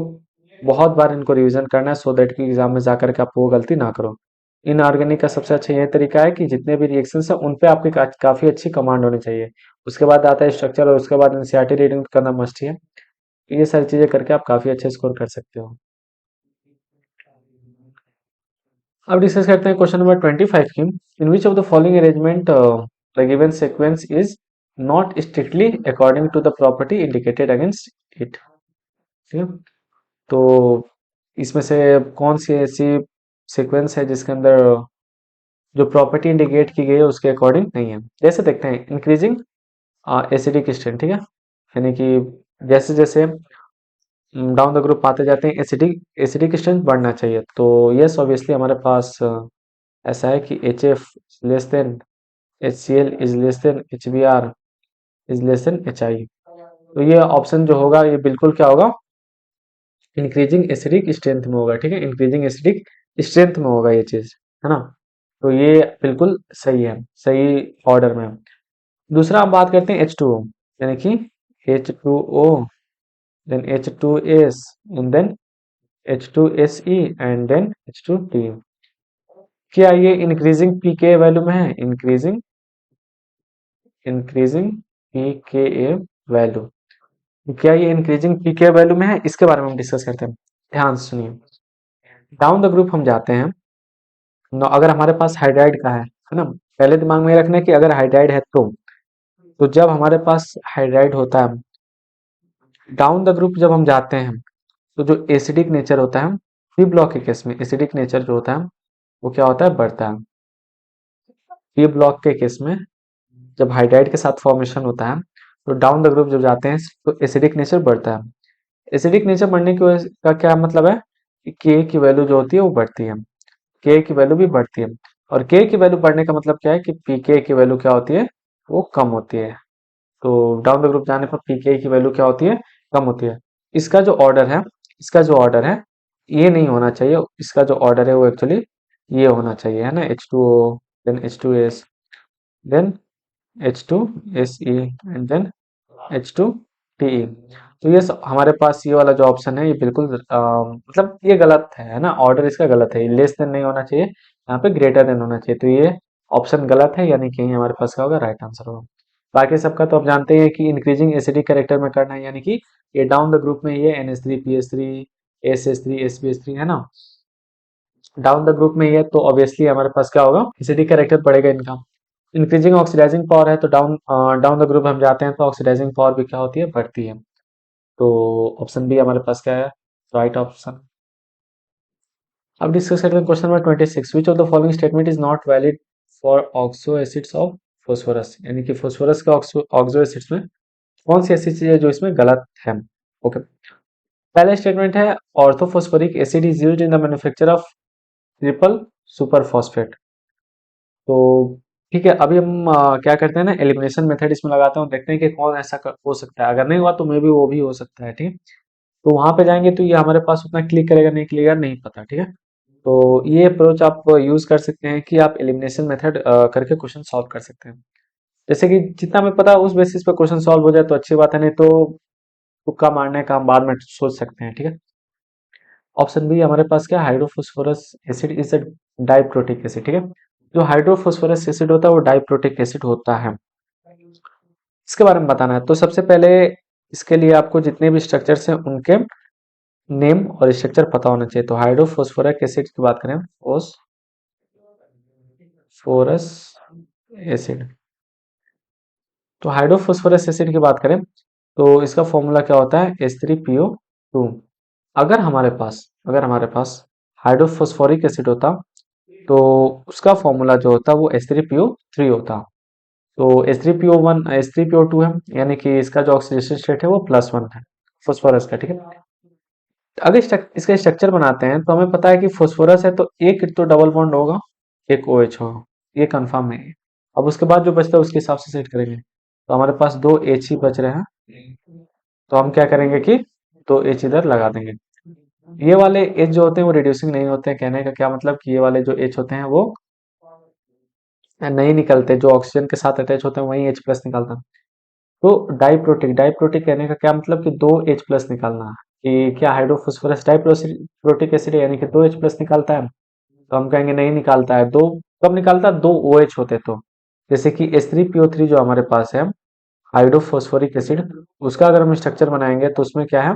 बहुत बार इनको रिवीजन करना है, सो दैट कि एग्जाम में जाकर के आप वो गलती ना करो। इनऑर्गेनिक का सबसे अच्छा यह तरीका है कि जितने भी रिएक्शंस हैं उन पे आपकी काफी अच्छी कमांड होनी चाहिए। उसके बाद आता है स्ट्रक्चर, और उसके बाद एनसीईआरटी रीडिंग करना मस्ट ही है। ये सारी चीजें करके आप काफी अच्छे स्कोर कर सकते हो। अब डिस्कस करते हैं क्वेश्चन नंबर 25 की, in which of the following arrangement the given sequence is not strictly according to the property indicated against it, ठीक है। तो इसमें से कौन सी ऐसी सीक्वेंस है जिसके अंदर जो प्रॉपर्टी इंडिकेट की गई है उसके अकॉर्डिंग नहीं है। जैसे देखते हैं, इंक्रीजिंग एसिडिक स्ट्रेंथ, ठीक है, यानी कि जैसे जैसे डाउन द ग्रुप आते जाते हैं एसिडिक एसिडिक स्ट्रेंथ बढ़ना चाहिए। तो यस, ऑब्वियसली हमारे पास ऐसा है कि HF less than HCl is less than HBr is less than HI। तो ये ऑप्शन जो होगा ये बिल्कुल क्या होगा, इंक्रीजिंग एसिडिक स्ट्रेंथ में होगा, ठीक है, इंक्रीजिंग एसिडिक स्ट्रेंथ में होगा ये चीज, है ना। तो ये बिल्कुल सही है, सही ऑर्डर में। दूसरा हम बात करते हैं H2O, यानी कि H2O, then H2S, and then H2SE, and then H2T। क्या ये इंक्रीजिंग pKa वैल्यू में है, इंक्रीजिंग इंक्रीजिंग pKa वैल्यू, क्या ये इंक्रीजिंग pKa वैल्यू में है, इसके बारे में हम डिस्कस करते हैं। ध्यान से सुनिए, डाउन द ग्रुप हम जाते हैं। अगर हमारे पास हाइड्राइड का है ना, पहले दिमाग में रखना है कि अगर हाइड्राइड है तो जब हमारे पास हाइड्राइड होता है, डाउन द ग्रुप जब हम जाते हैं, तो जो एसिडिक नेचर होता है, पी ब्लॉक के केस में एसिडिक नेचर जो होता है वो क्या होता है, बढ़ता है। पी ब्लॉक के केस में जब हाइड्राइड के साथ फॉर्मेशन होता है, तो डाउन द ग्रुप जब जाते हैं तो एसिडिक नेचर बढ़ता है। एसिडिक नेचर बढ़ने की वजह का क्या मतलब है कि के की वैल्यू जो होती है वो बढ़ती है, के की वैल्यू भी बढ़ती है। और के की वैल्यू बढ़ने का मतलब क्या है कि पीके की वैल्यू क्या होती है, वो कम होती है। तो डाउन द ग्रुप जाने पर पीके की वैल्यू क्या होती है, कम होती है। इसका जो ऑर्डर है, इसका जो ऑर्डर है, ये नहीं होना चाहिए। इसका जो ऑर्डर है वो एक्चुअली ये होना चाहिए, है ना, H2O, then H2S, then H2SE and then H2TE। तो ये हमारे पास ये वाला जो ऑप्शन है ये बिल्कुल मतलब ये गलत है ना, ऑर्डर इसका गलत है। लेस देन नहीं होना चाहिए, यहाँ पे ग्रेटर देन होना चाहिए। तो ये ऑप्शन गलत है, यानी कि यही हमारे पास क्या होगा, राइट आंसर होगा। बाकी सबका तो आप जानते हैं कि इंक्रीजिंग एसिडिक कैरेक्टर में करना है, यानी कि ये डाउन द ग्रुप में ये NH3 PH3 SH3 SBH3 है ना, डाउन द ग्रुप में ये, तो ऑब्वियसली हमारे पास क्या होगा, एसिडिक कैरेक्टर बढ़ेगा इनका। इंक्रीजिंग ऑक्सीडाइजिंग पावर है, तो डाउन द ग्रुप हम जाते हैं तो ऑक्सीडाइजिंग पावर भी क्या होती है, बढ़ती है। तो ऑप्शन बी हमारे पास क्या है, राइट ऑप्शन। अब डिस्कस करते हैं question number 26, which of the following statement is not valid for oxo acids of phosphorus, यानी कि फोस्फोरस के ऑक्सो एसिड्स में कौन सी ऐसी चीज है जो इसमें गलत है। ओके, पहला स्टेटमेंट है orthophosphoric acid is used in the manufacture of triple super phosphate. तो ठीक है, अभी हम क्या करते हैं ना, एलिमिनेशन मेथड इसमें लगाते हैं और देखते हैं कि कौन ऐसा हो सकता है। अगर नहीं हुआ तो मे भी वो भी हो सकता है, ठीक है। तो वहां पे जाएंगे तो ये हमारे पास उतना क्लिक करेगा नहीं, क्लियर नहीं पता, ठीक है। तो ये अप्रोच आप यूज कर सकते हैं कि आप एलिमिनेशन मेथड करके क्वेश्चन सॉल्व कर सकते हैं। जैसे कि जितना हमें पता है उस बेसिस पे क्वेश्चन सॉल्व हो जाए तो अच्छी बात है, नहीं तो तुक्का मारने का हम बाद में सोच सकते हैं, ठीक है। ऑप्शन बी हमारे पास क्या, hydrophosphorous acid is a diprotic acid, ठीक है। जो हाइड्रोफोस्फोरस एसिड होता है वो डाइप्रोटिक एसिड होता है। इसके बारे में बताना है, तो सबसे पहले इसके लिए आपको जितने भी स्ट्रक्चर्स हैं उनके नेम और स्ट्रक्चर पता होना चाहिए। तो हाइड्रोफोस्फोरिक एसिड की बात करें, फोस्फोरस एसिड, तो हाइड्रोफोस्फोरस एसिड की बात करें तो इसका फॉर्मूला क्या होता है, H3PO2। अगर हमारे पास हाइड्रोफोस्फोरिक एसिड होता तो उसका फॉर्मूला जो होता वो H3PO3 होता। तो H3PO1 H3PO2 है, यानी कि इसका जो ऑक्सीडेशन स्टेट है वो +1 है फोस्फोरस का, ठीक है। अगर इसका स्ट्रक्चर बनाते हैं तो हमें पता है कि फोस्फोरस है तो एक तो डबल बॉन्ड होगा, एक OH होगा, ये कंफर्म है। अब उसके बाद जो बचता है उसके हिसाब से सेट करेंगे। तो हमारे पास दो H ही बच रहे हैं, तो हम क्या करेंगे कि दो H इधर लगा देंगे। ये वाले H जो होते हैं वो रिड्यूसिंग नहीं होते हैं, कहने का क्या मतलब कि ये वाले जो H होते हैं वो नहीं निकलते, जो ऑक्सीजन के साथ अटैच होते हैं वही H+ निकलता है। तो डाइप्रोटिक, डाइप्रोटिक कहने का क्या मतलब कि दो H+ निकालना है, कि क्या हाइड्रोफोस्फोरस डाइप्रोटिक एसिड है यानी कि दो H+ निकालता है। तो हम कहेंगे नहीं निकालता है, दो कब निकालता है, दो OH होते तो। जैसे कि H3PO3 जो हमारे पास है हाइड्रोफोस्फोरिक एसिड, उसका अगर हम स्ट्रक्चर बनाएंगे तो उसमें क्या है,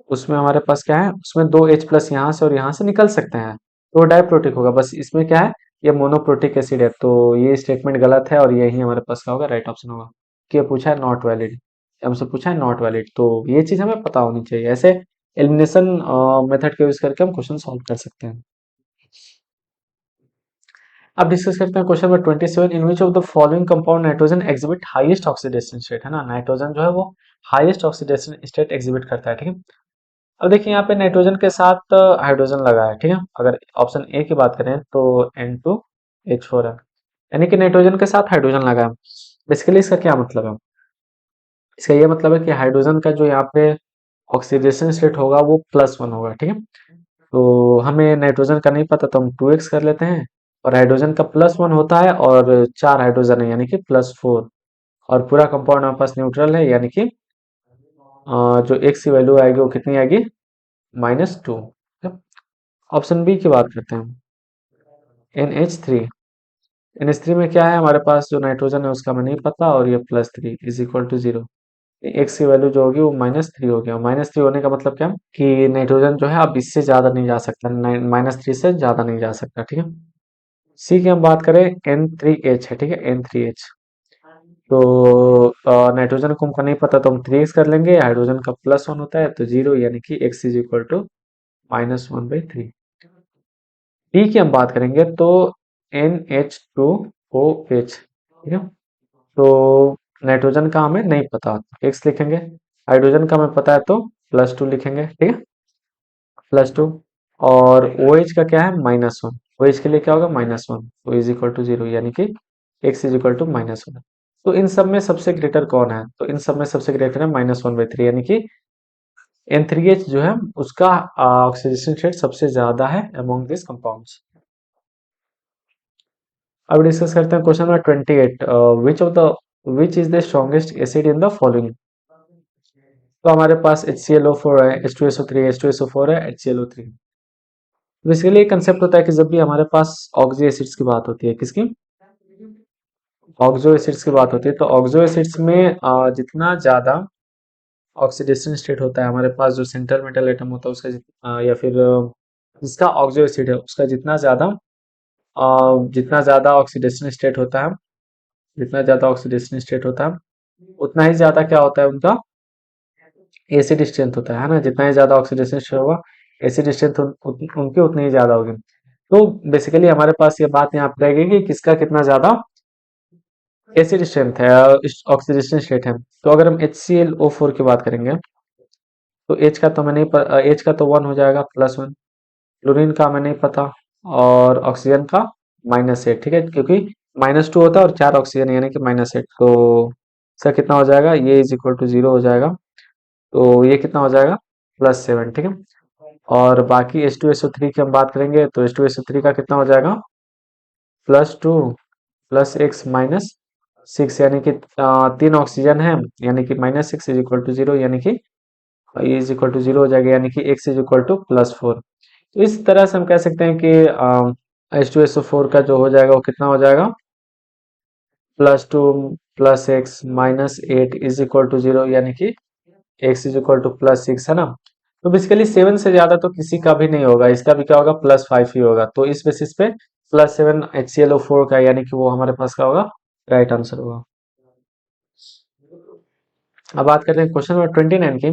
उसमें हमारे पास क्या है, उसमें दो H+ यहाँ से और यहाँ से निकल सकते हैं, तो डाइप्रोटिक होगा। बस इसमें क्या है, ये मोनोप्रोटिक एसिड है, तो ये स्टेटमेंट गलत है और यही हमारे पास क्या होगा, राइट ऑप्शन होगा। कि पूछा है नॉट वैलिड, हमसे पूछा है नॉट वैलिड, तो ये चीज हमें पता होनी चाहिए। ऐसे एलिमिनेशन मेथड का यूज करके हम क्वेश्चन सॉल्व कर सकते हैं। अब डिस्कस करते हैं question number 27, in which of the following compound nitrogen exhibit highest oxidation state, है ना, नाइट्रोजन जो है वो हाईएस्ट ऑक्सीडेशन स्टेट एग्जिबिट करता है, ठीक है। अब देखिए यहाँ पे नाइट्रोजन के साथ हाइड्रोजन लगा है, ठीक है। अगर ऑप्शन ए की बात करें तो N2H4 है, यानी कि नाइट्रोजन के साथ हाइड्रोजन लगा है। बेसिकली इसका क्या मतलब है, इसका ये मतलब है कि हाइड्रोजन का जो यहाँ पे ऑक्सीडेशन स्टेट होगा वो +1 होगा, ठीक है। तो हमें नाइट्रोजन का नहीं पता तो हम 2x कर लेते हैं, और हाइड्रोजन का +1 होता है और चार हाइड्रोजन है यानी कि +4, और पूरा कंपाउंड हमारे पास न्यूट्रल है, यानी कि जो x की वैल्यू आएगी वो कितनी आएगी, -2। ऑप्शन बी की बात करते हैं, NH3। NH3 में क्या है, हमारे पास जो नाइट्रोजन है उसका हमें नहीं पता, और ये +3 = 0। एक्स की वैल्यू जो होगी वो -3 हो गया। -3 होने का मतलब क्या, कि नाइट्रोजन जो है अब इससे ज्यादा नहीं जा सकता, -3 से ज्यादा नहीं जा सकता, ठीक है। सी की हम बात करें, N3H है, ठीक है, N3H। तो नाइट्रोजन को हमको नहीं पता तो हम 3x कर लेंगे, हाइड्रोजन का +1 होता है तो 0, यानी कि x = -1/3। डी की हम बात करेंगे तो NH2OH, ठीक है। तो नाइट्रोजन का हमें नहीं पता, x लिखेंगे, हाइड्रोजन का हमें पता है तो +2 लिखेंगे, ठीक है, +2। और OH का क्या है -1, OH के लिए क्या होगा -1, तो इज इक्वल टू 0, यानी कि x इज इक्वल टू -1। तो इन सब में सबसे ग्रेटर कौन है, तो इन सब में सबसे ग्रेटर है -1/3, यानी कि N3H जो है उसका ऑक्सीडेशन स्टेट सबसे ज्यादा है अमोंग दिस कंपाउंड्स। अब डिस्कस करते हैं question number 28, which is the strongest acid in the following. तो हमारे पास HClO4 है, H2SO3 H2SO4 है, HClO3। बेसिकली कंसेप्ट होता है कि जब भी हमारे पास ऑक्सी एसिड्स की बात होती है, किसकी, ऑक्सो एसिड्स की बात होती है, तो ऑक्सो एसिड्स में जितना ज्यादा ऑक्सीडेशन स्टेट होता है हमारे पास, जो सेंट्रल मेटल एटम होता है उसका या फिर जिसका ऑक्सो एसिड है उसका जितना ज्यादा ऑक्सीडेशन स्टेट होता है, जितना ज्यादा ऑक्सीडेशन स्टेट होता है उतना ही ज्यादा क्या होता है उनका एसिड स्ट्रेंथ होता है ना। जितना ही ज्यादा ऑक्सीडेशन स्टेट होगा एसिड स्ट्रेंथ उनकी उतनी ही ज्यादा होगी। तो बेसिकली हमारे पास ये बात यहाँ पे रहेगी कि किसका कितना ज्यादा एसिड स्ट्रेंथ है, ऑक्सीडेशन स्टेट है। तो अगर हम HClO4 की बात करेंगे तो H का तो मैं नहीं H का तो 1 हो जाएगा, +1। क्लोरीन का हमें नहीं पता, और ऑक्सीजन का -8, ठीक है, क्योंकि -2 होता है और 4 ऑक्सीजन यानी कि -8, तो इसका कितना हो जाएगा, ये इज इक्वल टू 0 हो जाएगा, तो ये कितना हो जाएगा +7, ठीक है। और बाकी H2SO3 की हम बात करेंगे तो H2SO3 का कितना हो जाएगा +2 +x -6, यानी कि 3 ऑक्सीजन है, यानी कि -6 इज इक्वल टू 0, यानी कि ये इज इक्वल टू 0 हो जाएगा, यानी कि x इज इक्वल टू +4। तो इस तरह से हम कह सकते हैं कि H2SO4 का जो हो जाएगा वो कितना हो जाएगा +2 +x -8 इज इक्वल टू 0, यानी कि x इज इक्वल टू +6, है ना। तो बेसिकली 7 से ज्यादा तो किसी का भी नहीं होगा, इसका भी क्या होगा +5 ही होगा, तो इस बेसिस पे +7 HClO4 का, यानी कि वो हमारे पास का होगा राइट आंसर होगा। अब बात करते हैं क्वेश्चन नंबर 29 की,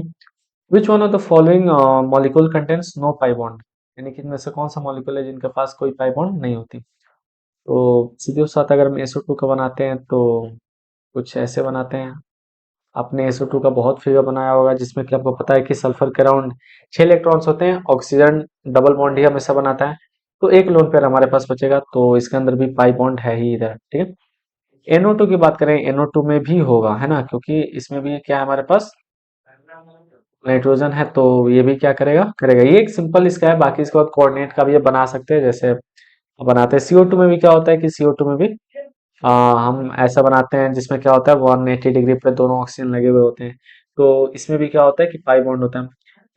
which one of the following molecule contains no pi bond, यानी कि इनमें से कौन सा मॉलिक्यूल है जिनके पास कोई पाई बॉन्ड नहीं होती। तो सीधे साथ अगर हम SO2 का बनाते हैं तो कुछ ऐसे बनाते हैं। आपने SO2 का बहुत फिगर बनाया होगा जिसमें कि आपको पता है कि सल्फर के अराउंड 6 इलेक्ट्रॉन्स होते हैं, ऑक्सीजन डबल बॉन्ड ही हमेशा बनाता है, तो एक लोन पेयर हमारे पास बचेगा, तो इसके अंदर भी पाई बॉन्ड है ही इधर, ठीक है। NO2 की बात करें, NO2 में भी होगा, है ना, क्योंकि इसमें भी क्या है हमारे पास नाइट्रोजन है, तो ये भी क्या करेगा करेगा। ये एक सिंपल इसका है, बाकी इसके बाद कोऑर्डिनेट का भी ये बना सकते हैं, जैसे बनाते हैं। CO2 में भी क्या होता है कि CO2 में भी हम ऐसा बनाते हैं जिसमें क्या होता है 180 डिग्री पे दोनों ऑक्सीजन लगे हुए होते हैं, तो इसमें भी क्या होता है कि पाई बॉन्ड होता है।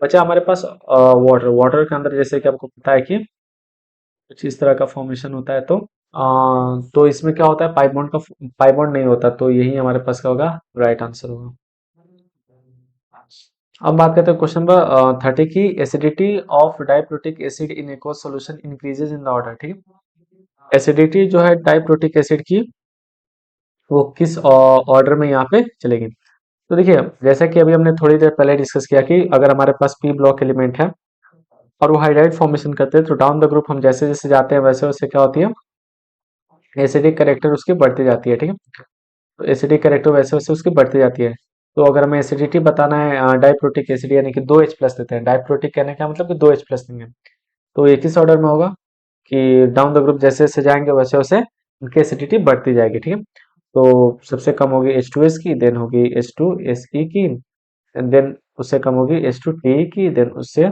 बचा हमारे पास वाटर, वाटर के अंदर जैसे कि आपको पता है कि कुछ इस तरह का फॉर्मेशन होता है, तो इसमें क्या होता है पाई बॉन्ड नहीं होता, तो यही हमारे पास क्या होगा राइट आंसर होगा। अब बात करते हैं क्वेश्चन नंबर 30 की, acidity of diprotic acid in aqueous solution increases in the order, ठीक है। एसिडिटी जो है डाइप्रोटिक एसिड की वो किस ऑर्डर में यहाँ पे चलेगी। तो देखिए जैसा कि अभी हमने थोड़ी देर पहले डिस्कस किया कि अगर हमारे पास पी ब्लॉक एलिमेंट है और वो हाइड्राइड फॉर्मेशन करते हैं, तो डाउन द ग्रुप हम जैसे जैसे जाते हैं वैसे वैसे क्या होती है एसिडिक कैरेक्टर उसकी बढ़ती जाती है, ठीक है। तो एसिडिक कैरेक्टर वैसे वैसे उसकी बढ़ती जाती है। तो अगर हमें एसिडिटी बताना है डाइप्रोटिक एसिड यानी कि 2H+ देते हैं, डाइप्रोटिक कहने का मतलब कि 2H+ देंगे, तो ये किस ऑर्डर में होगा कि डाउन द ग्रुप जैसे जैसे जाएंगे वैसे वैसे उनकी एसिडिटी बढ़ती जाएगी, ठीक है। तो सबसे कम होगी H2S की, देन होगी H2Se की, एंड देन उससे कम होगी H2Te की, देन उससे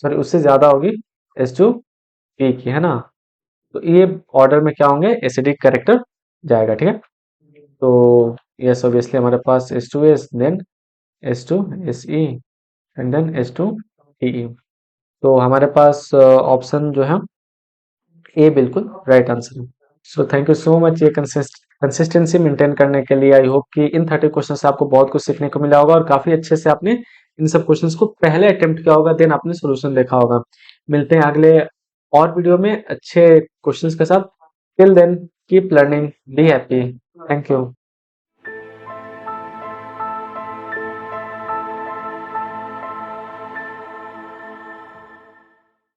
सॉरी उससे ज्यादा होगी H2P की, है ना। तो ये ऑर्डर में क्या होंगे एसिडिक कैरेक्टर जाएगा, ठीक है। तो यस ऑब्वियसली हमारे पास H2S, then H2Se and then H2Te, तो हमारे पास ऑप्शन जो है ए बिल्कुल राइट आंसर है। So thank you so much ये कंसिस्टेंसी मेंटेन करने के लिए। आई होप कि इन 30 क्वेश्चन से आपको बहुत कुछ सीखने को मिला होगा और काफी अच्छे से आपने इन सब क्वेश्चंस को पहले अटेम्प्ट किया होगा, देन आपने सोल्यूशन देखा होगा। मिलते हैं अगले और वीडियो में अच्छे क्वेश्चंस के साथ। Till then keep learning, be happy, thank you.